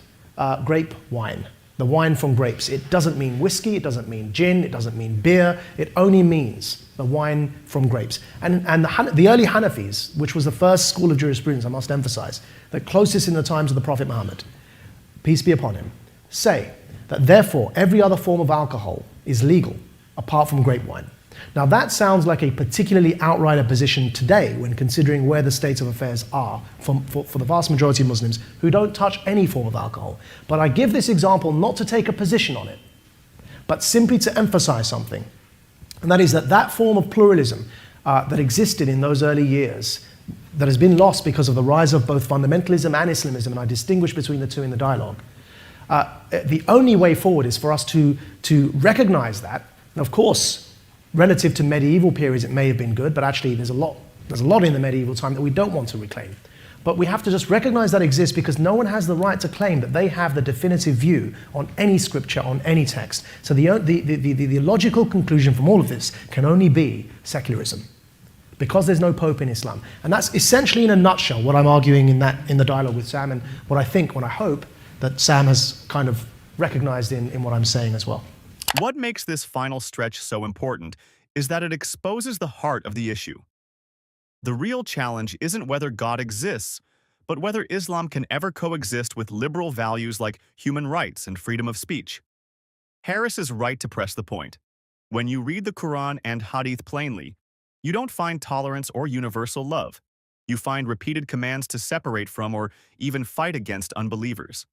grape wine, the wine from grapes. It doesn't mean whiskey, it doesn't mean gin, it doesn't mean beer, it only means the wine from grapes. And the early Hanafis, which was the first school of jurisprudence, I must emphasize, the closest in the times of the Prophet Muhammad, peace be upon him, say that therefore every other form of alcohol is legal apart from grape wine. Now that sounds like a particularly outright position today when considering where the state of affairs are for the vast majority of Muslims who don't touch any form of alcohol. But I give this example not to take a position on it, but simply to emphasize something. And that is that form of pluralism that existed in those early years, that has been lost because of the rise of both fundamentalism and Islamism, and I distinguish between the two in the dialogue. The only way forward is for us to recognize that. And of course, relative to medieval periods, it may have been good, but actually there's a lot in the medieval time that we don't want to reclaim. But we have to just recognize that exists, because no one has the right to claim that they have the definitive view on any scripture, on any text. So the logical conclusion from all of this can only be secularism, because there's no pope in Islam. And that's essentially, in a nutshell, what I'm arguing in the dialogue with Sam, and what I hope that Sam has kind of recognized in what I'm saying as well. What makes this final stretch so important is that it exposes the heart of the issue. The real challenge isn't whether God exists, but whether Islam can ever coexist with liberal values like human rights and freedom of speech. Harris is right to press the point. When you read the Quran and Hadith plainly, you don't find tolerance or universal love. You find repeated commands to separate from or even fight against unbelievers.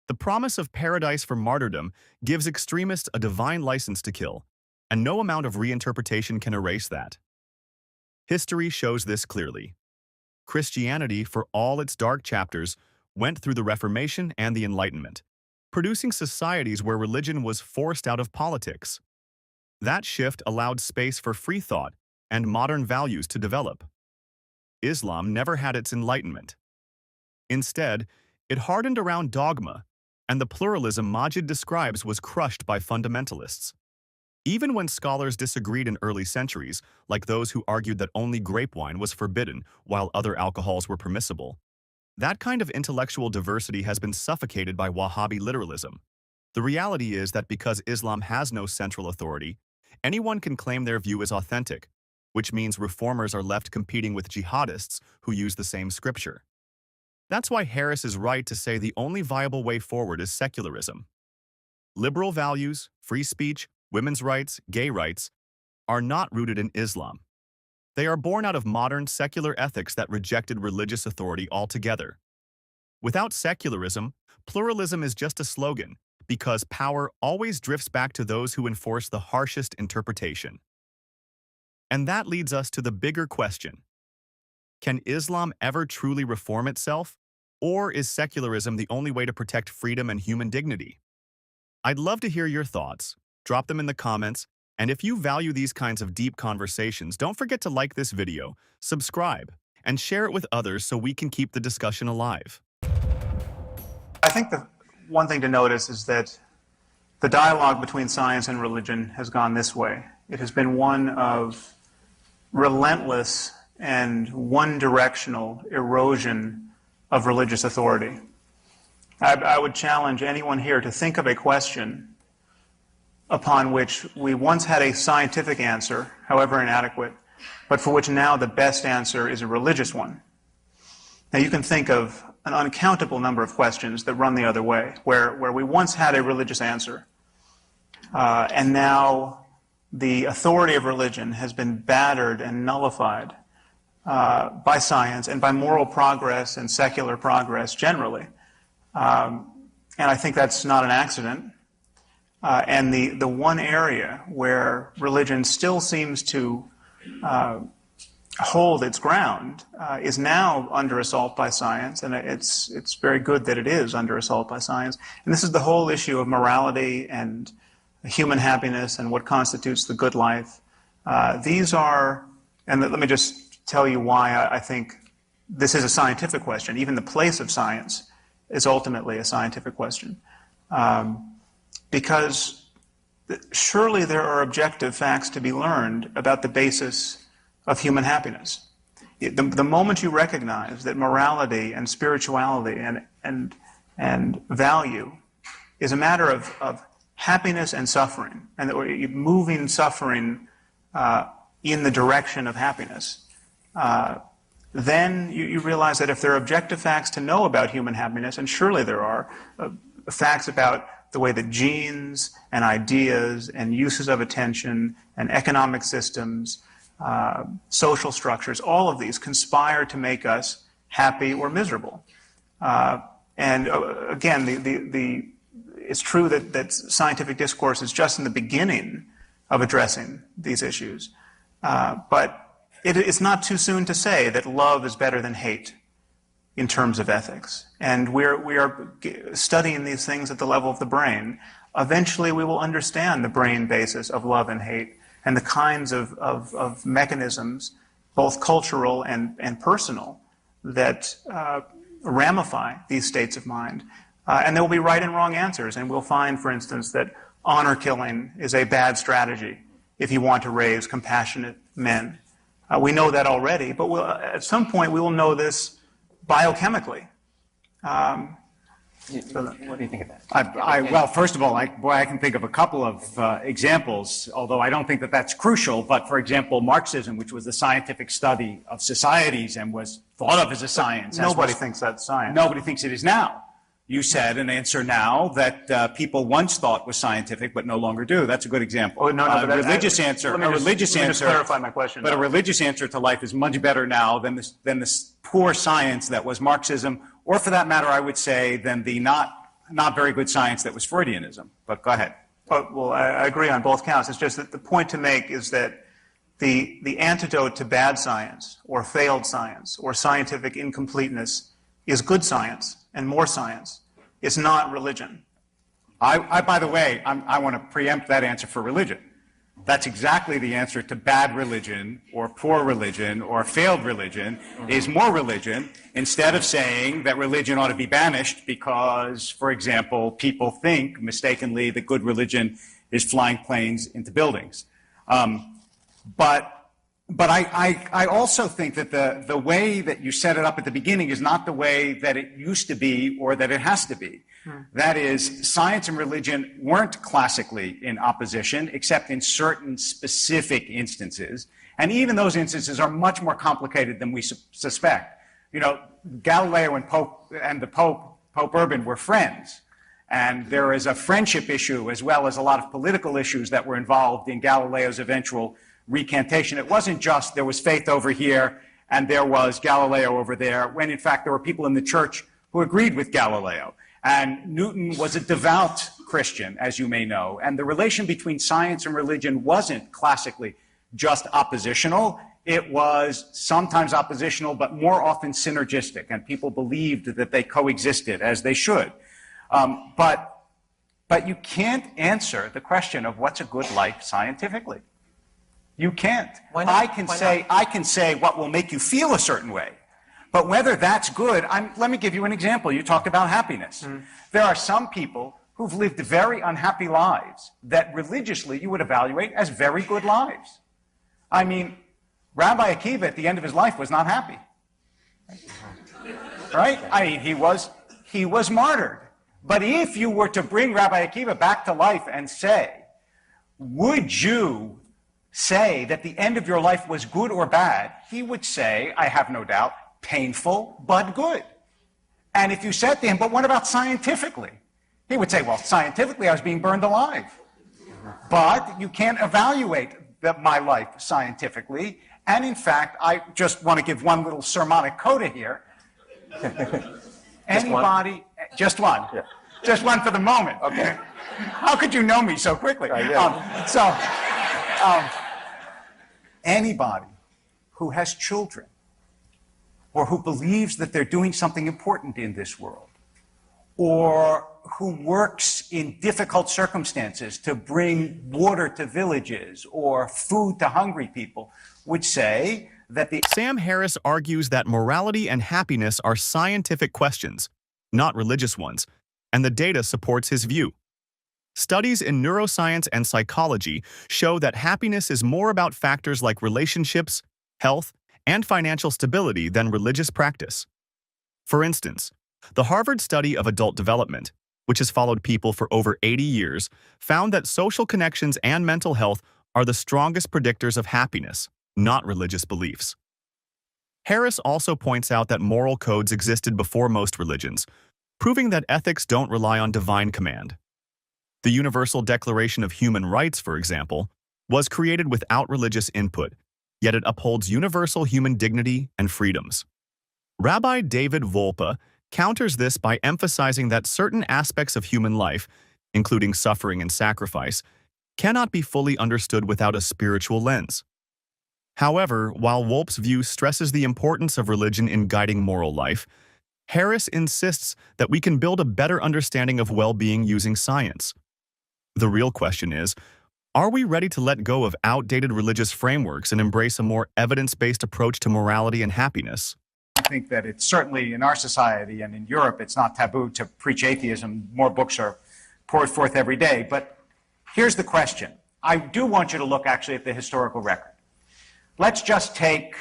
The promise of paradise for martyrdom gives extremists a divine license to kill, and no amount of reinterpretation can erase that. History shows this clearly. Christianity, for all its dark chapters, went through the Reformation and the Enlightenment, producing societies where religion was forced out of politics. That shift allowed space for free thought and modern values to develop. Islam never had its enlightenment. Instead, it hardened around dogma, and the pluralism Majid describes was crushed by fundamentalists. Even when scholars disagreed in early centuries, like those who argued that only grape wine was forbidden while other alcohols were permissible, that kind of intellectual diversity has been suffocated by Wahhabi literalism. The reality is that because Islam has no central authority, anyone can claim their view is authentic, which means reformers are left competing with jihadists who use the same scripture. That's why Harris is right to say the only viable way forward is secularism. Liberal values, free speech, women's rights, gay rights, are not rooted in Islam. They are born out of modern secular ethics that rejected religious authority altogether. Without secularism, pluralism is just a slogan, because power always drifts back to those who enforce the harshest interpretation. And that leads us to the bigger question. Can Islam ever truly reform itself, or is secularism the only way to protect freedom and human dignity? I'd love to hear your thoughts. Drop them in the comments, and if you value these kinds of deep conversations, don't forget to like this video, subscribe, and share it with others so we can keep the discussion alive. I think the one thing to notice is that the dialogue between science and religion has gone this way. It has been one of relentless and one-directional erosion of religious authority. I would challenge anyone here to think of a question upon which we once had a scientific answer, however inadequate, but for which now the best answer is a religious one. Now you can think of an uncountable number of questions that run the other way, where we once had a religious answer, and now the authority of religion has been battered and nullified by science and by moral progress and secular progress generally. And I think that's not an accident. And the one area where religion still seems to hold its ground is now under assault by science, and it's very good that it is under assault by science. And this is the whole issue of morality and human happiness and what constitutes the good life. These are, and let me just tell you why I think this is a scientific question. Even the place of science is ultimately a scientific question. Because surely there are objective facts to be learned about the basis of human happiness. The moment you recognize that morality and spirituality and value is a matter of happiness and suffering, and that we're moving suffering in the direction of happiness, then you realize that if there are objective facts to know about human happiness, and surely there are facts about the way that genes and ideas and uses of attention and economic systems, social structures, all of these conspire to make us happy or miserable. Again, it's true that scientific discourse is just in the beginning of addressing these issues. But it's not too soon to say that love is better than hate in terms of ethics. And we are studying these things at the level of the brain. Eventually, we will understand the brain basis of love and hate and the kinds of mechanisms, both cultural and personal, that ramify these states of mind. And there will be right and wrong answers. And we'll find, for instance, that honor killing is a bad strategy if you want to raise compassionate men. We know that already, but at some point we will know this biochemically. What do you think of that? Well, first of all, I can think of a couple of examples, although I don't think that that's crucial. But for example, Marxism, which was the scientific study of societies and was thought of as a science. Nobody thinks that's science. Nobody thinks it is now. You said an answer now that people once thought was scientific, but no longer do. That's a good example. Oh, no, but a religious answer. Let me just clarify my question. But a religious answer to life is much better now than this poor science that was Marxism, or for that matter, I would say, than the not very good science that was Freudianism. But go ahead. Well, I agree on both counts. It's just that the point to make is that the antidote to bad science or failed science or scientific incompleteness is good science and more science. It's not religion. By the way, I want to preempt that answer for religion. That's exactly the answer to bad religion or poor religion or failed religion is more religion, instead of saying that religion ought to be banished because, for example, people think mistakenly that good religion is flying planes into buildings. But I also think that the way that you set it up at the beginning is not the way that it used to be or that it has to be. That is, science and religion weren't classically in opposition, except in certain specific instances. And even those instances are much more complicated than we suspect. You know, Galileo and the Pope Urban, were friends. And there is a friendship issue as well as a lot of political issues that were involved in Galileo's eventual recantation. It wasn't just there was faith over here and there was Galileo over there, when in fact there were people in the church who agreed with Galileo. And Newton was a devout Christian, as you may know. And the relation between science and religion wasn't classically just oppositional. It was sometimes oppositional, but more often synergistic. And people believed that they coexisted as they should. But you can't answer the question of what's a good life scientifically. You can't. Why not? I can say what will make you feel a certain way. But whether that's good, let me give you an example. You talked about happiness. There are some people who've lived very unhappy lives that religiously you would evaluate as very good lives. I mean, Rabbi Akiva at the end of his life was not happy. Right? I mean, he was martyred. But if you were to bring Rabbi Akiva back to life and say, would you say that the end of your life was good or bad? He would say, I have no doubt, painful but good. And if you said to him, but what about scientifically? He would say, well, scientifically I was being burned alive. But you can't evaluate my life scientifically. And in fact, I just want to give one little sermonic coda here. Anybody, just one. Yeah. Just one for the moment. Okay. How could you know me so quickly? Anybody who has children or who believes that they're doing something important in this world, or who works in difficult circumstances to bring water to villages or food to hungry people, would say that Sam Harris argues that morality and happiness are scientific questions, not religious ones, and the data supports his view. Studies in neuroscience and psychology show that happiness is more about factors like relationships, health, and financial stability than religious practice. For instance, the Harvard study of adult development, which has followed people for over 80 years, found that social connections and mental health are the strongest predictors of happiness, not religious beliefs. Harris also points out that moral codes existed before most religions, proving that ethics don't rely on divine command. The Universal Declaration of Human Rights, for example, was created without religious input, yet it upholds universal human dignity and freedoms. Rabbi David Volpe counters this by emphasizing that certain aspects of human life, including suffering and sacrifice, cannot be fully understood without a spiritual lens. However, while Volpe's view stresses the importance of religion in guiding moral life, Harris insists that we can build a better understanding of well-being using science. The real question is, are we ready to let go of outdated religious frameworks and embrace a more evidence-based approach to morality and happiness? I think that it's certainly in our society and in Europe, it's not taboo to preach atheism. More books are poured forth every day. But here's the question. I do want you to look actually at the historical record. Let's just take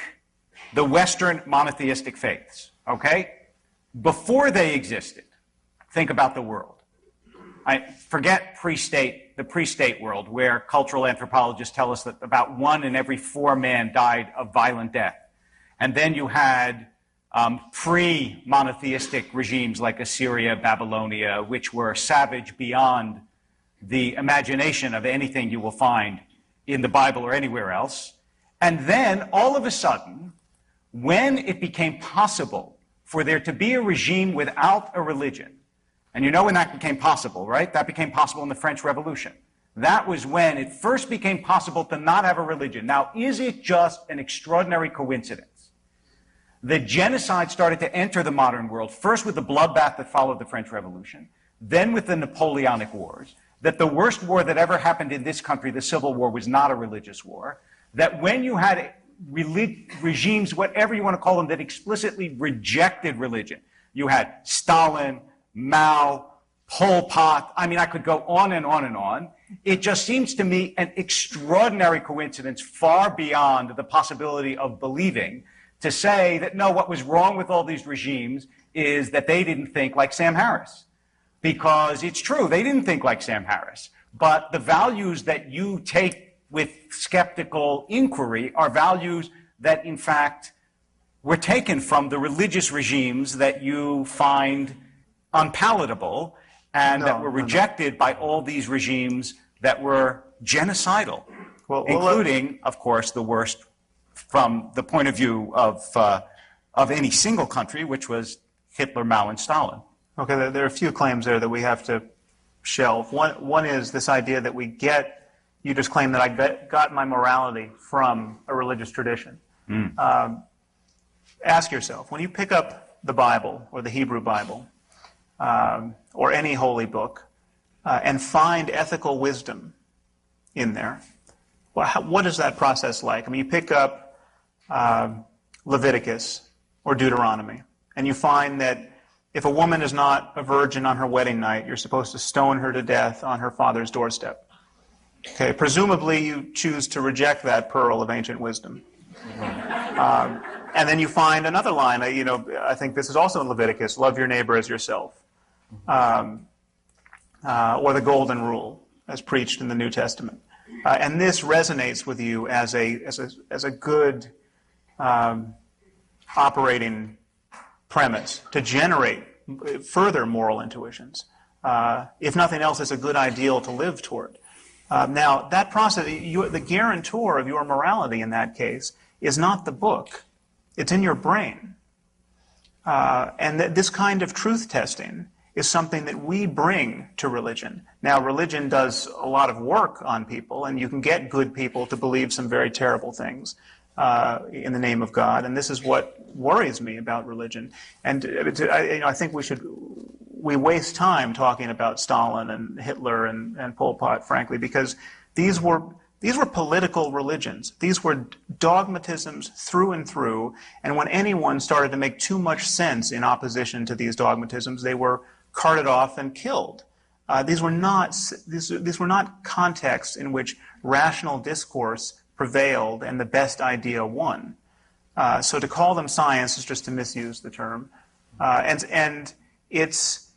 the Western monotheistic faiths, okay? Before they existed, think about the world. I forget the pre-state world, where cultural anthropologists tell us that about 1 in every 4 men died of violent death. And then you had pre-monotheistic regimes like Assyria, Babylonia, which were savage beyond the imagination of anything you will find in the Bible or anywhere else. And then, all of a sudden, when it became possible for there to be a regime without a religion, and you know when that became possible, right? That became possible in the French Revolution. That was when it first became possible to not have a religion. Now, is it just an extraordinary coincidence that genocide started to enter the modern world, first with the bloodbath that followed the French Revolution, then with the Napoleonic Wars, that the worst war that ever happened in this country, the Civil War, was not a religious war, that when you had regimes, whatever you want to call them, that explicitly rejected religion, you had Stalin, Mao, Pol Pot, I mean, I could go on and on and on. It just seems to me an extraordinary coincidence, far beyond the possibility of believing, to say that, no, what was wrong with all these regimes is that they didn't think like Sam Harris. Because it's true, they didn't think like Sam Harris. But the values that you take with skeptical inquiry are values that, in fact, were taken from the religious regimes that you find unpalatable and that were rejected by all these regimes that were genocidal, including, of course, the worst from the point of view of any single country, which was Hitler, Mao, and Stalin. Okay, there are a few claims there that we have to shelve. One is this idea that you just claim that I got my morality from a religious tradition. Ask yourself, when you pick up the Bible or the Hebrew Bible or any holy book and find ethical wisdom in there, what is that process like? I mean, you pick up Leviticus or Deuteronomy, and you find that if a woman is not a virgin on her wedding night, you're supposed to stone her to death on her father's doorstep. Okay, presumably you choose to reject that pearl of ancient wisdom. And then you find another line, I think this is also in Leviticus, love your neighbor as yourself. Or the golden rule, as preached in the New Testament. And this resonates with you as a good operating premise to generate further moral intuitions. If nothing else, it's a good ideal to live toward. Now, that process, the guarantor of your morality in that case is not the book. It's in your brain. And this kind of truth testing is something that we bring to religion. Now, religion does a lot of work on people, and you can get good people to believe some very terrible things in the name of God, and this is what worries me about religion. And I think we waste time talking about Stalin and Hitler and Pol Pot, frankly, because these were political religions. These were dogmatisms through and through, and when anyone started to make too much sense in opposition to these dogmatisms, they were carted off and killed. These were not contexts in which rational discourse prevailed and the best idea won. So to call them science is just to misuse the term. And it's,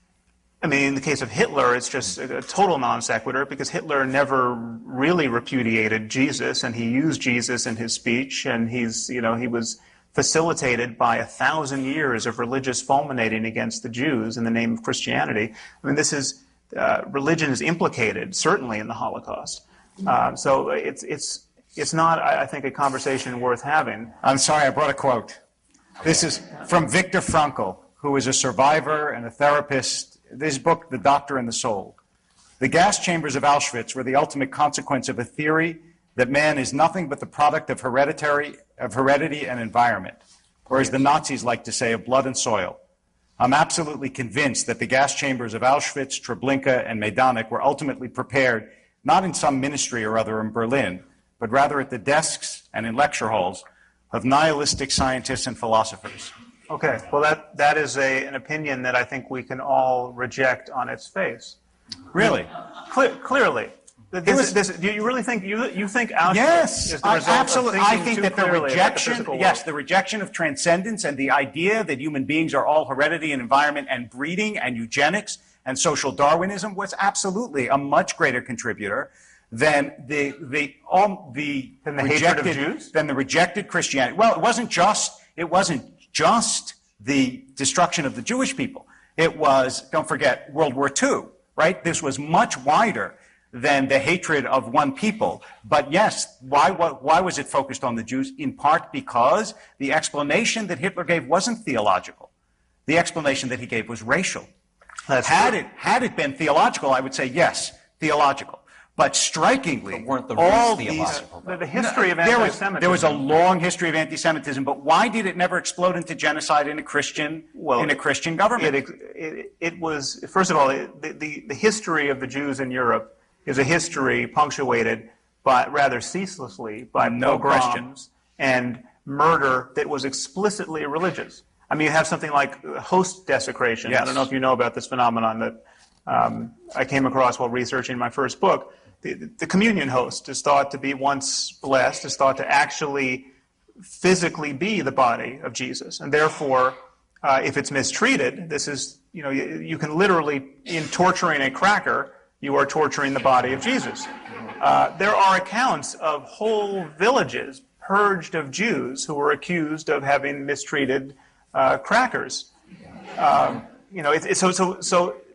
I mean, in the case of Hitler, it's just a total non sequitur, because Hitler never really repudiated Jesus, and he used Jesus in his speech, and he was facilitated by 1,000 years of religious fulminating against the Jews in the name of Christianity. I mean, religion is implicated, certainly, in the Holocaust. So it's not, I think, a conversation worth having. I'm sorry, I brought a quote. This is from Viktor Frankl, who is a survivor and a therapist. This book, The Doctor and the Soul. The gas chambers of Auschwitz were the ultimate consequence of a theory that man is nothing but the product of heredity and environment, or as the Nazis like to say, of blood and soil. I'm absolutely convinced that the gas chambers of Auschwitz, Treblinka, and Majdanek were ultimately prepared not in some ministry or other in Berlin, but rather at the desks and in lecture halls of nihilistic scientists and philosophers. Okay, well, that is an opinion that I think we can all reject on its face. Really? Clearly. Do you really think you think Auschwitz is the result absolutely. of I thinking think too that the clearly about the rejection, physical world? yes, the rejection of transcendence and the idea that human beings are all heredity and environment and breeding and eugenics and social Darwinism was absolutely a much greater contributor than the hatred of Jews? Than the rejected Christianity. Well, it wasn't just the destruction of the Jewish people. It was, don't forget, World War II, right? This was much wider than the hatred of one people. But yes, why was it focused on the Jews? In part because the explanation that Hitler gave wasn't theological. The explanation that he gave was racial. Had it been theological, I would say yes, theological. But strikingly, weren't the all roots these theological? The history of anti-Semitism. There was a long history of anti-Semitism, but why did it never explode into genocide in a Christian government? It was, first of all, the history of the Jews in Europe is a history punctuated by rather ceaselessly by pogroms and murder that was explicitly religious. I mean, you have something like host desecration. Yes. I don't know if you know about this phenomenon that I came across while researching my first book. The communion host is thought to be, once blessed, is thought to actually physically be the body of Jesus. And therefore, if it's mistreated, this is, you can literally, in torturing a cracker, you are torturing the body of Jesus. There are accounts of whole villages purged of Jews who were accused of having mistreated crackers. So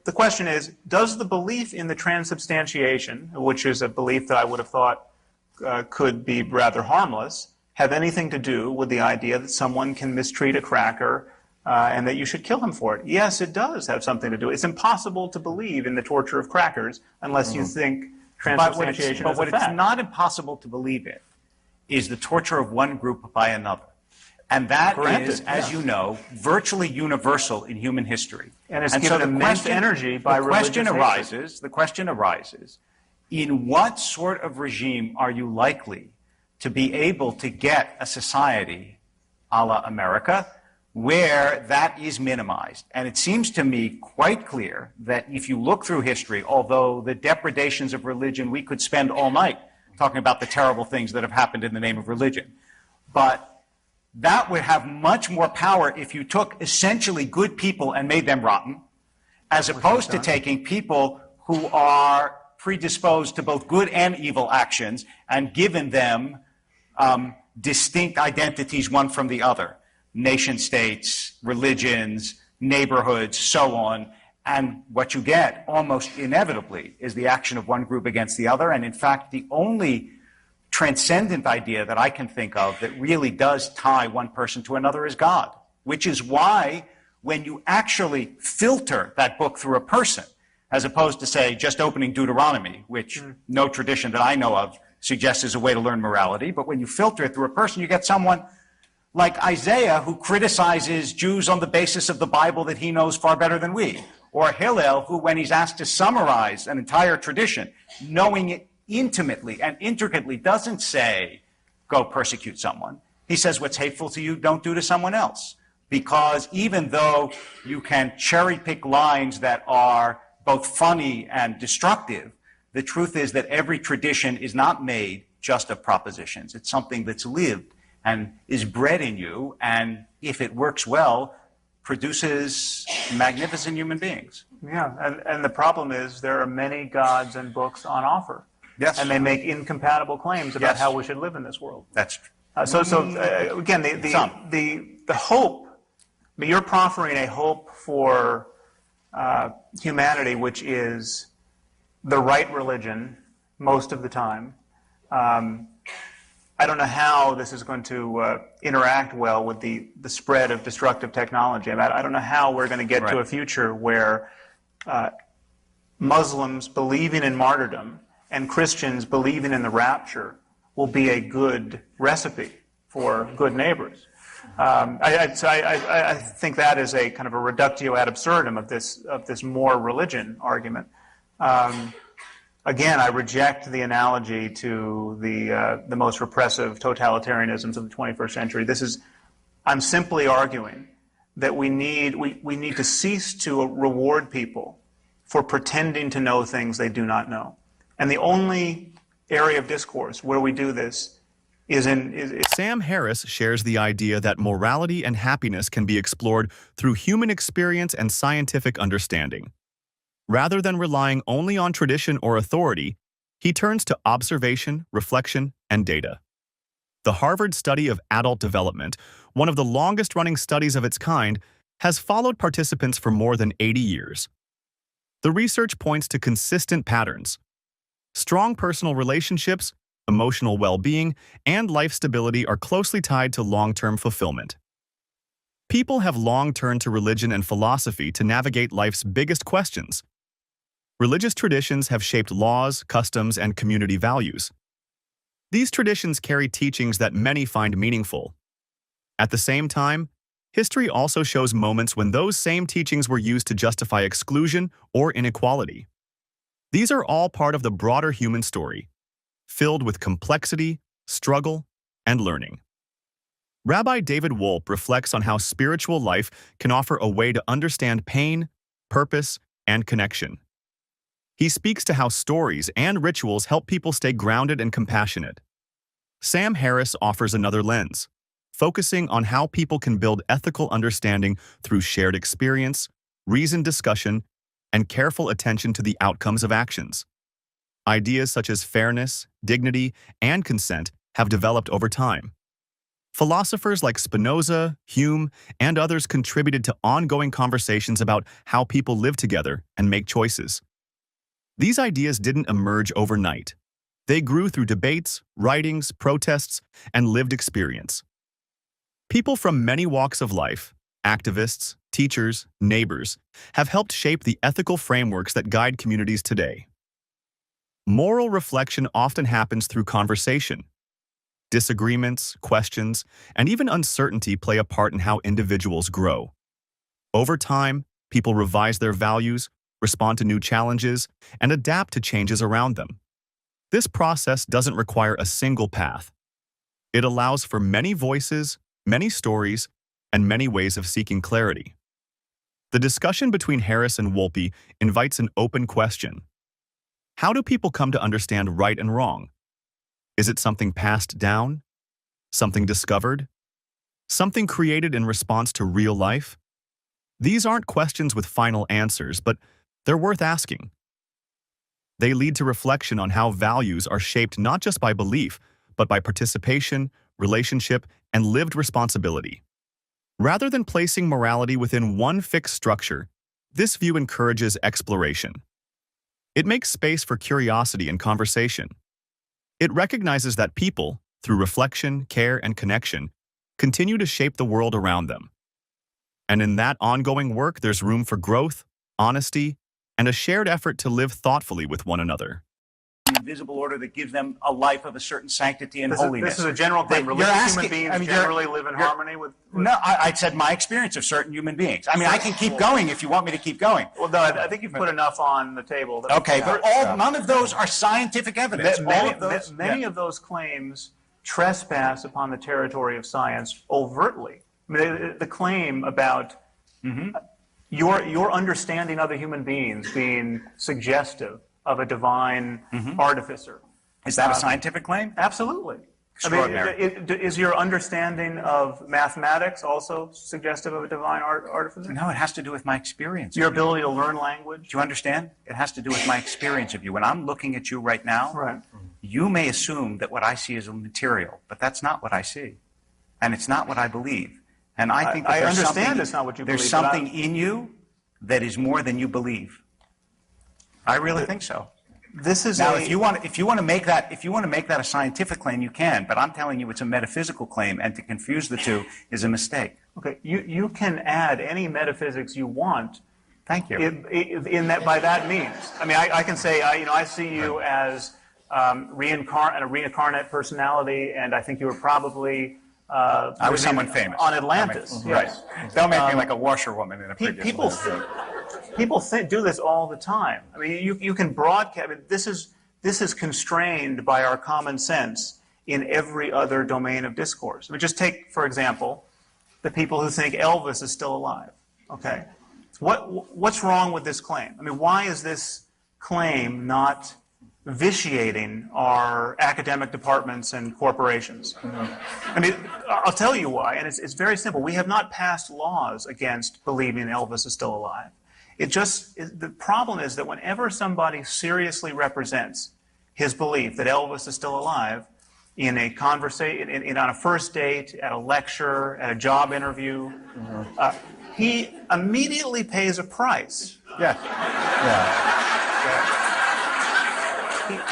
the question is, does the belief in the transubstantiation, which is a belief that I would have thought could be rather harmless, have anything to do with the idea that someone can mistreat a cracker and that you should kill him for it? Yes, it does have something to do. It's impossible to believe in the torture of crackers unless you think transubstantiation is a fact. But what it's not impossible to believe in is the torture of one group by another. And that is, as you know, virtually universal in human history. And it's given immense energy by religious hatred. The question arises, in what sort of regime are you likely to be able to get a society a la America where that is minimized? And it seems to me quite clear that if you look through history, although the depredations of religion, we could spend all night talking about the terrible things that have happened in the name of religion. But that would have much more power if you took essentially good people and made them rotten, as opposed to taking people who are predisposed to both good and evil actions and given them distinct identities one from the other. Nation states, religions, neighborhoods, so on. And what you get almost inevitably is the action of one group against the other. And in fact, the only transcendent idea that I can think of that really does tie one person to another is God, which is why when you actually filter that book through a person, as opposed to, say, just opening Deuteronomy, which no tradition that I know of suggests is a way to learn morality, but when you filter it through a person, you get someone like Isaiah who criticizes Jews on the basis of the Bible that he knows far better than we, or Hillel who, when he's asked to summarize an entire tradition, knowing it intimately and intricately, doesn't say, go persecute someone. He says, what's hateful to you, don't do to someone else. Because even though you can cherry pick lines that are both funny and destructive, the truth is that every tradition is not made just of propositions. It's something that's lived and is bred in you, and if it works well, produces magnificent human beings. Yeah, and the problem is there are many gods and books on offer. Yes. And they make incompatible claims about how we should live in this world. That's true. Again, the hope, you're proffering a hope for humanity, which is the right religion, most of the time. I don't know how this is going to interact well with the spread of destructive technology. I don't know how we're going to get to a future where Muslims believing in martyrdom and Christians believing in the rapture will be a good recipe for good neighbors. I think that is a kind of a reductio ad absurdum of this more religion argument. Again, I reject the analogy to the most repressive totalitarianisms of the 21st century. I'm simply arguing that we need to cease to reward people for pretending to know things they do not know. And the only area of discourse where we do this is Sam Harris shares the idea that morality and happiness can be explored through human experience and scientific understanding. Rather than relying only on tradition or authority, he turns to observation, reflection, and data. The Harvard study of adult development, one of the longest-running studies of its kind, has followed participants for more than 80 years. The research points to consistent patterns. Strong personal relationships, emotional well-being, and life stability are closely tied to long-term fulfillment. People have long turned to religion and philosophy to navigate life's biggest questions. Religious traditions have shaped laws, customs, and community values. These traditions carry teachings that many find meaningful. At the same time, history also shows moments when those same teachings were used to justify exclusion or inequality. These are all part of the broader human story, filled with complexity, struggle, and learning. Rabbi David Wolpe reflects on how spiritual life can offer a way to understand pain, purpose, and connection. He speaks to how stories and rituals help people stay grounded and compassionate. Sam Harris offers another lens, focusing on how people can build ethical understanding through shared experience, reasoned discussion, and careful attention to the outcomes of actions. Ideas such as fairness, dignity, and consent have developed over time. Philosophers like Spinoza, Hume, and others contributed to ongoing conversations about how people live together and make choices. These ideas didn't emerge overnight. They grew through debates, writings, protests, and lived experience. People from many walks of life, activists, teachers, neighbors, have helped shape the ethical frameworks that guide communities today. Moral reflection often happens through conversation. Disagreements, questions, and even uncertainty play a part in how individuals grow. Over time, people revise their values, respond to new challenges, and adapt to changes around them. This process doesn't require a single path. It allows for many voices, many stories, and many ways of seeking clarity. The discussion between Harris and Wolpe invites an open question. How do people come to understand right and wrong? Is it something passed down? Something discovered? Something created in response to real life? These aren't questions with final answers, but they're worth asking. They lead to reflection on how values are shaped not just by belief, but by participation, relationship, and lived responsibility. Rather than placing morality within one fixed structure, this view encourages exploration. It makes space for curiosity and conversation. It recognizes that people, through reflection, care, and connection, continue to shape the world around them. And in that ongoing work, there's room for growth, honesty, and a shared effort to live thoughtfully with one another. Invisible order that gives them a life of a certain sanctity and holiness. This is a general claim. Religious human beings generally live in harmony with... No, I said my experience of certain human beings. I mean, I can keep going if you want me to keep going. Well, no, I think you've put enough on the table. Okay, but none of those are scientific evidence. Many of those claims trespass upon the territory of science overtly. I mean, the claim about your understanding other human beings being suggestive of a divine artificer. Is that a scientific claim? Absolutely. Extraordinary. I mean, is your understanding of mathematics also suggestive of a divine artificer? No, it has to do with my experience. Your ability to learn language? Do you understand? It has to do with my experience of you. When I'm looking at you right now, you may assume that what I see is material, but that's not what I see. And it's not what I believe. And I think that I understand it's not what you believe. There's something in you that is more than you believe. I really think so. This is Now, if you want to make that a scientific claim, you can. But I'm telling you, it's a metaphysical claim, and to confuse the two is a mistake. Okay, you can add any metaphysics you want. Thank you. In that, by that means. I mean, I can say, I see you as a reincarnate personality, and I think you were probably I was someone famous on Atlantis. Yes. Right. Don't make me like a washerwoman in a previous People do this all the time. I mean, you can broadcast. I mean, this is constrained by our common sense in every other domain of discourse. I mean, just take, for example, the people who think Elvis is still alive. Okay, what's wrong with this claim? I mean, why is this claim not vitiating our academic departments and corporations? I mean, I'll tell you why, and it's very simple. We have not passed laws against believing Elvis is still alive. The problem is that whenever somebody seriously represents his belief that Elvis is still alive in a conversation, on a first date, at a lecture, at a job interview, he immediately pays a price. Yeah.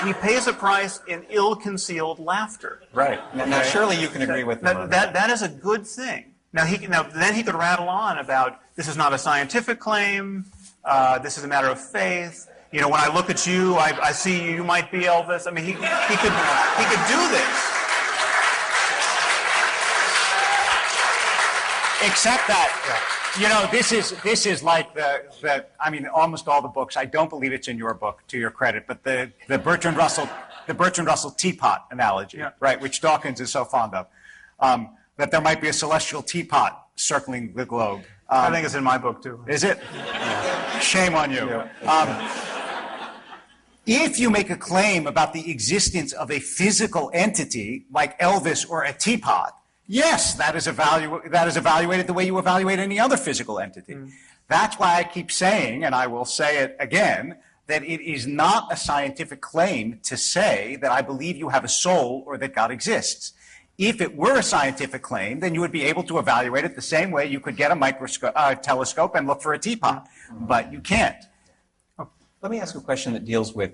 He pays a price in ill-concealed laughter. Right. Now, surely you can agree with him on that. That is a good thing. Now then he could rattle on about this is not a scientific claim. This is a matter of faith. You know, when I look at you, I see you might be Elvis. I mean, he could do this. Except that, you know, this is like I mean, almost all the books. I don't believe it's in your book, to your credit, but the Bertrand Russell teapot analogy, right, which Dawkins is so fond of, that there might be a celestial teapot circling the globe. I think it's in my book too. Is it? Shame on you. If you make a claim about the existence of a physical entity like Elvis or a teapot, yes, that is evaluated the way you evaluate any other physical entity. That's why I keep saying, and I will say it again, that it is not a scientific claim to say that I believe you have a soul or that God exists. If it were a scientific claim, then you would be able to evaluate it the same way you could get a telescope and look for a teapot, but you can't. Let me ask a question that deals with,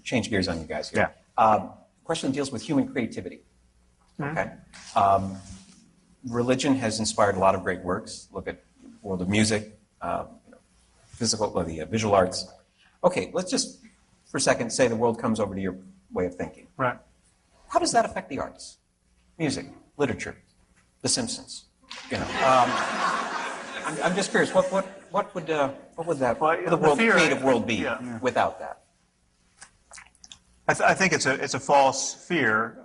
change gears on you guys here. A question that deals with human creativity. Okay. Religion has inspired a lot of great works. Look at the world of music, the visual arts. Okay, let's just for a second say the world comes over to your way of thinking. Right. How does that affect the arts? Music, literature, The Simpsons. You know, I'm just curious. What would the creative world be without that? I think it's a false fear.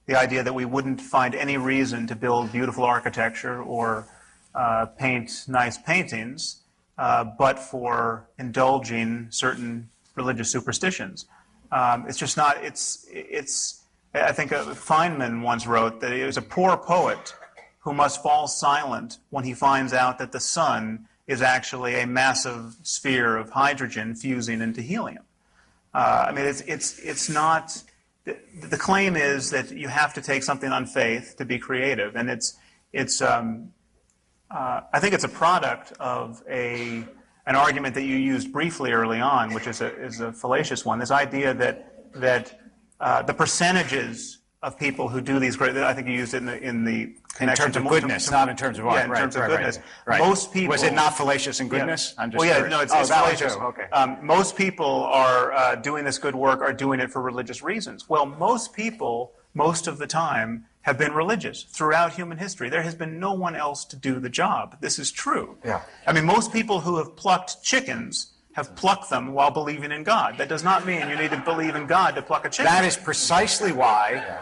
The idea that we wouldn't find any reason to build beautiful architecture or paint nice paintings, but for indulging certain religious superstitions. It's just not. I think Feynman once wrote that it was a poor poet who must fall silent when he finds out that the sun is actually a massive sphere of hydrogen fusing into helium. I mean, it's not. The claim is that you have to take something on faith to be creative, and I think it's a product of an argument that you used briefly early on, which is a fallacious one. This idea that the percentages of people who do these great, I think you used it in the connection in terms of goodness, not in terms of art. Yeah, in terms of goodness. Right. Most people. Was it not fallacious in goodness? Yeah. I'm just curious. No, it's that fallacious. too. Okay. Most people are doing this good work are doing it for religious reasons. Well, most people, most of the time, have been religious throughout human history. There has been no one else to do the job. This is true. Yeah. I mean, most people who have plucked chickens have plucked them while believing in God. That does not mean you need to believe in God to pluck a chicken. That is precisely why.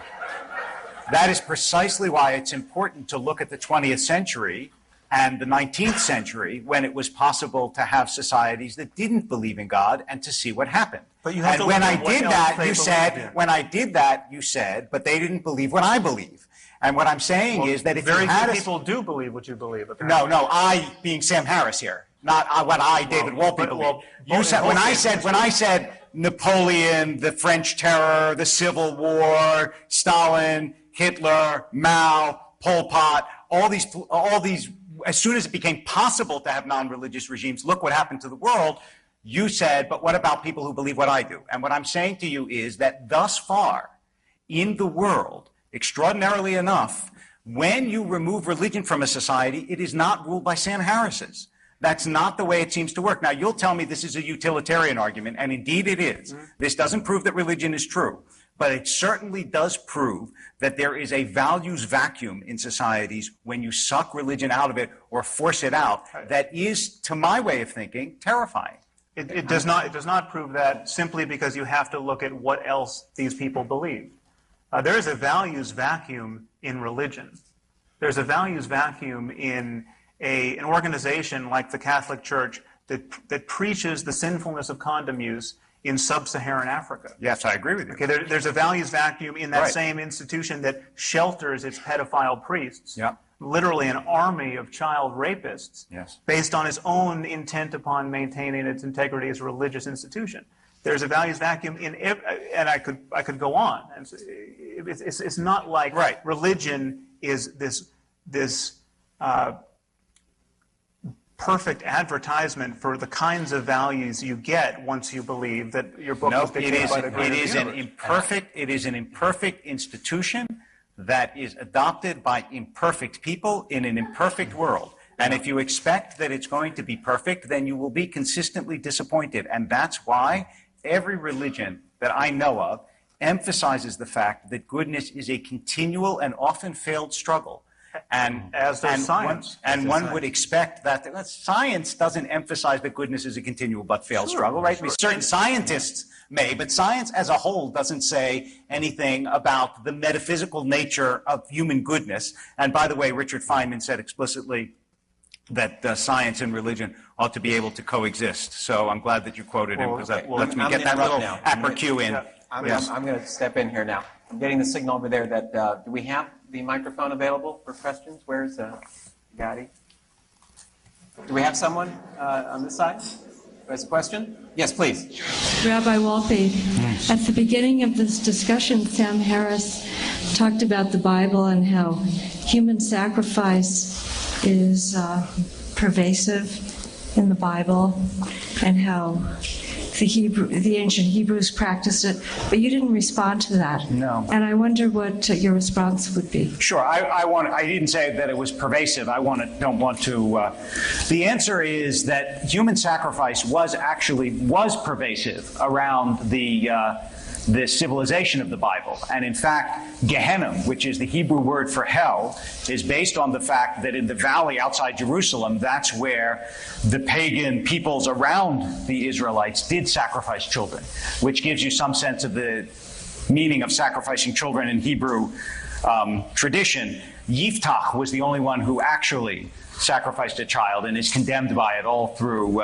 That is precisely why it's important to look at the 20th century and the 19th century, when it was possible to have societies that didn't believe in God, and to see what happened. But you have and to when look I at what did else that, they you said, believed in. when I did that, you said, but they didn't believe what I believe. And what I'm saying is that if very you had few a, people do believe what you believe. Apparently. no, I being Sam Harris here, not what I, David Wolpe, believe. You said when I said Napoleon, the French Terror, the Civil War, Stalin, Hitler, Mao, Pol Pot, all these. As soon as it became possible to have non-religious regimes, look what happened to the world. You said, but what about people who believe what I do? And what I'm saying to you is that thus far in the world, extraordinarily enough, when you remove religion from a society, it is not ruled by Sam Harris's. That's not the way it seems to work. Now, you'll tell me this is a utilitarian argument, and indeed it is. This doesn't prove that religion is true, but it certainly does prove that there is a values vacuum in societies when you suck religion out of it or force it out that is, to my way of thinking, terrifying. It does not prove that simply because you have to look at what else these people believe. There is a values vacuum in religion. There's a values vacuum in an organization like the Catholic Church that preaches the sinfulness of condom use in sub-Saharan Africa. Yes, I agree with you. Okay, there's a values vacuum in that same institution that shelters its pedophile priests. Yeah. Literally an army of child rapists, Yes. based on its own intent upon maintaining its integrity as a religious institution. There's a values vacuum in, and I could go on. And it's not like religion is this perfect advertisement for the kinds of values you get once you believe that your book was dictated by the greater universe. It is an imperfect institution that is adopted by imperfect people in an imperfect world. And if you expect that it's going to be perfect, then you will be consistently disappointed. And that's why every religion that I know of emphasizes the fact that goodness is a continual and often failed struggle. And as does science. One would expect that science doesn't emphasize that goodness is a continual but failed struggle, right? Certain scientists may, but science as a whole doesn't say anything about the metaphysical nature of human goodness. And by the way, Richard Feynman said explicitly that science and religion ought to be able to coexist. So I'm glad that you quoted him, because that lets me get that little appercue in. I'm going to step in here now. I'm getting the signal over there that, do we have the microphone available for questions? Where's Gadi? Do we have someone on this side who has a question? Yes, please. Rabbi Walpe, at the beginning of this discussion, Sam Harris talked about the Bible and how human sacrifice is pervasive in the Bible, and how the ancient Hebrews practiced it, but you didn't respond to that. No. And I wonder what your response would be. Sure. I didn't say that it was pervasive. Don't want to. The answer is that human sacrifice was pervasive around the civilization of the Bible. And in fact, Gehenna, which is the Hebrew word for hell, is based on the fact that in the valley outside Jerusalem, that's where the pagan peoples around the Israelites did sacrifice children, which gives you some sense of the meaning of sacrificing children in Hebrew tradition. Yiftach was the only one who actually sacrificed a child and is condemned by it all through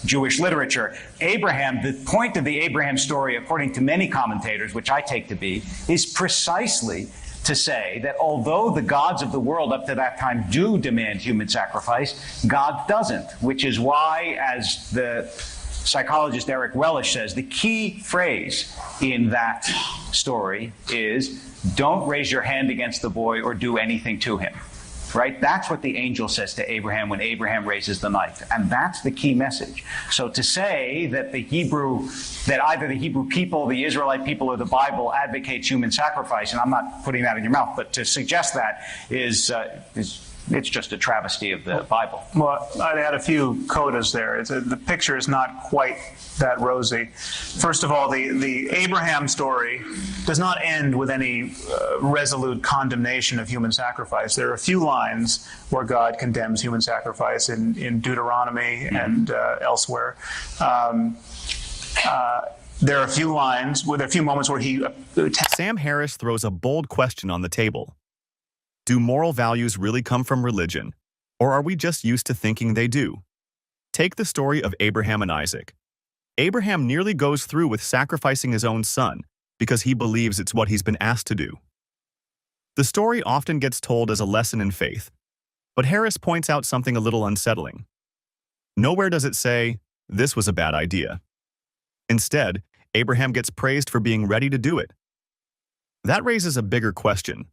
Jewish literature. Abraham, the point of the Abraham story, according to many commentators, which I take to be, is precisely to say that although the gods of the world up to that time do demand human sacrifice, God doesn't, which is why, as the psychologist Eric Wellish says, the key phrase in that story is, don't raise your hand against the boy or do anything to him. Right? That's what the angel says to Abraham when Abraham raises the knife. And that's the key message. So to say that either the Hebrew people, the Israelite people, or the Bible advocates human sacrifice, and I'm not putting that in your mouth, but to suggest that is it's just a travesty of the Bible. Well, I'd add a few codas there. The picture is not quite that rosy. First of all, the Abraham story does not end with any resolute condemnation of human sacrifice. There are a few lines where God condemns human sacrifice in Deuteronomy and elsewhere. There are a few lines, there are a few moments where he... Sam Harris throws a bold question on the table. Do moral values really come from religion, or are we just used to thinking they do? Take the story of Abraham and Isaac. Abraham nearly goes through with sacrificing his own son because he believes it's what he's been asked to do. The story often gets told as a lesson in faith, but Harris points out something a little unsettling. Nowhere does it say, this was a bad idea. Instead, Abraham gets praised for being ready to do it. That raises a bigger question.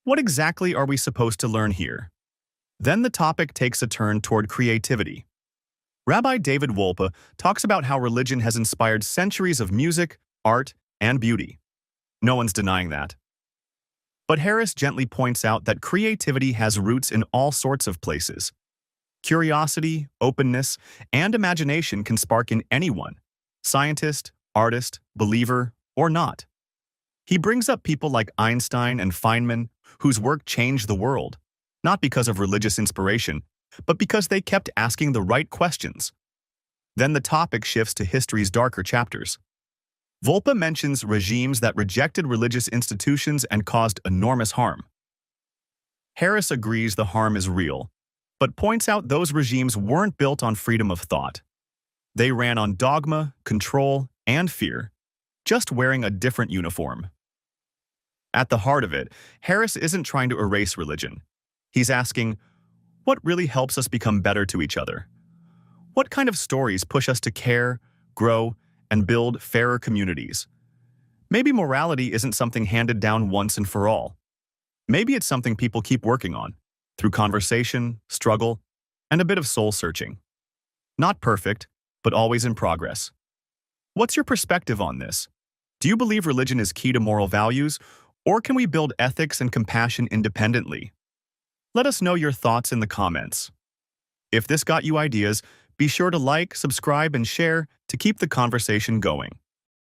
What exactly are we supposed to learn here? Then the topic takes a turn toward creativity. Rabbi David Wolpe talks about how religion has inspired centuries of music, art, and beauty. No one's denying that. But Harris gently points out that creativity has roots in all sorts of places. Curiosity, openness, and imagination can spark in anyone, scientist, artist, believer, or not. He brings up people like Einstein and Feynman, whose work changed the world, not because of religious inspiration, but because they kept asking the right questions. Then the topic shifts to history's darker chapters. Wolpe mentions regimes that rejected religious institutions and caused enormous harm. Harris agrees the harm is real, but points out those regimes weren't built on freedom of thought. They ran on dogma, control, and fear, just wearing a different uniform. At the heart of it, Harris isn't trying to erase religion. He's asking, what really helps us become better to each other? What kind of stories push us to care, grow, and build fairer communities? Maybe morality isn't something handed down once and for all. Maybe it's something people keep working on, through conversation, struggle, and a bit of soul-searching. Not perfect, but always in progress. What's your perspective on this? Do you believe religion is key to moral values, or can we build ethics and compassion independently? Let us know your thoughts in the comments. If this got you ideas, be sure to like, subscribe, and share to keep the conversation going.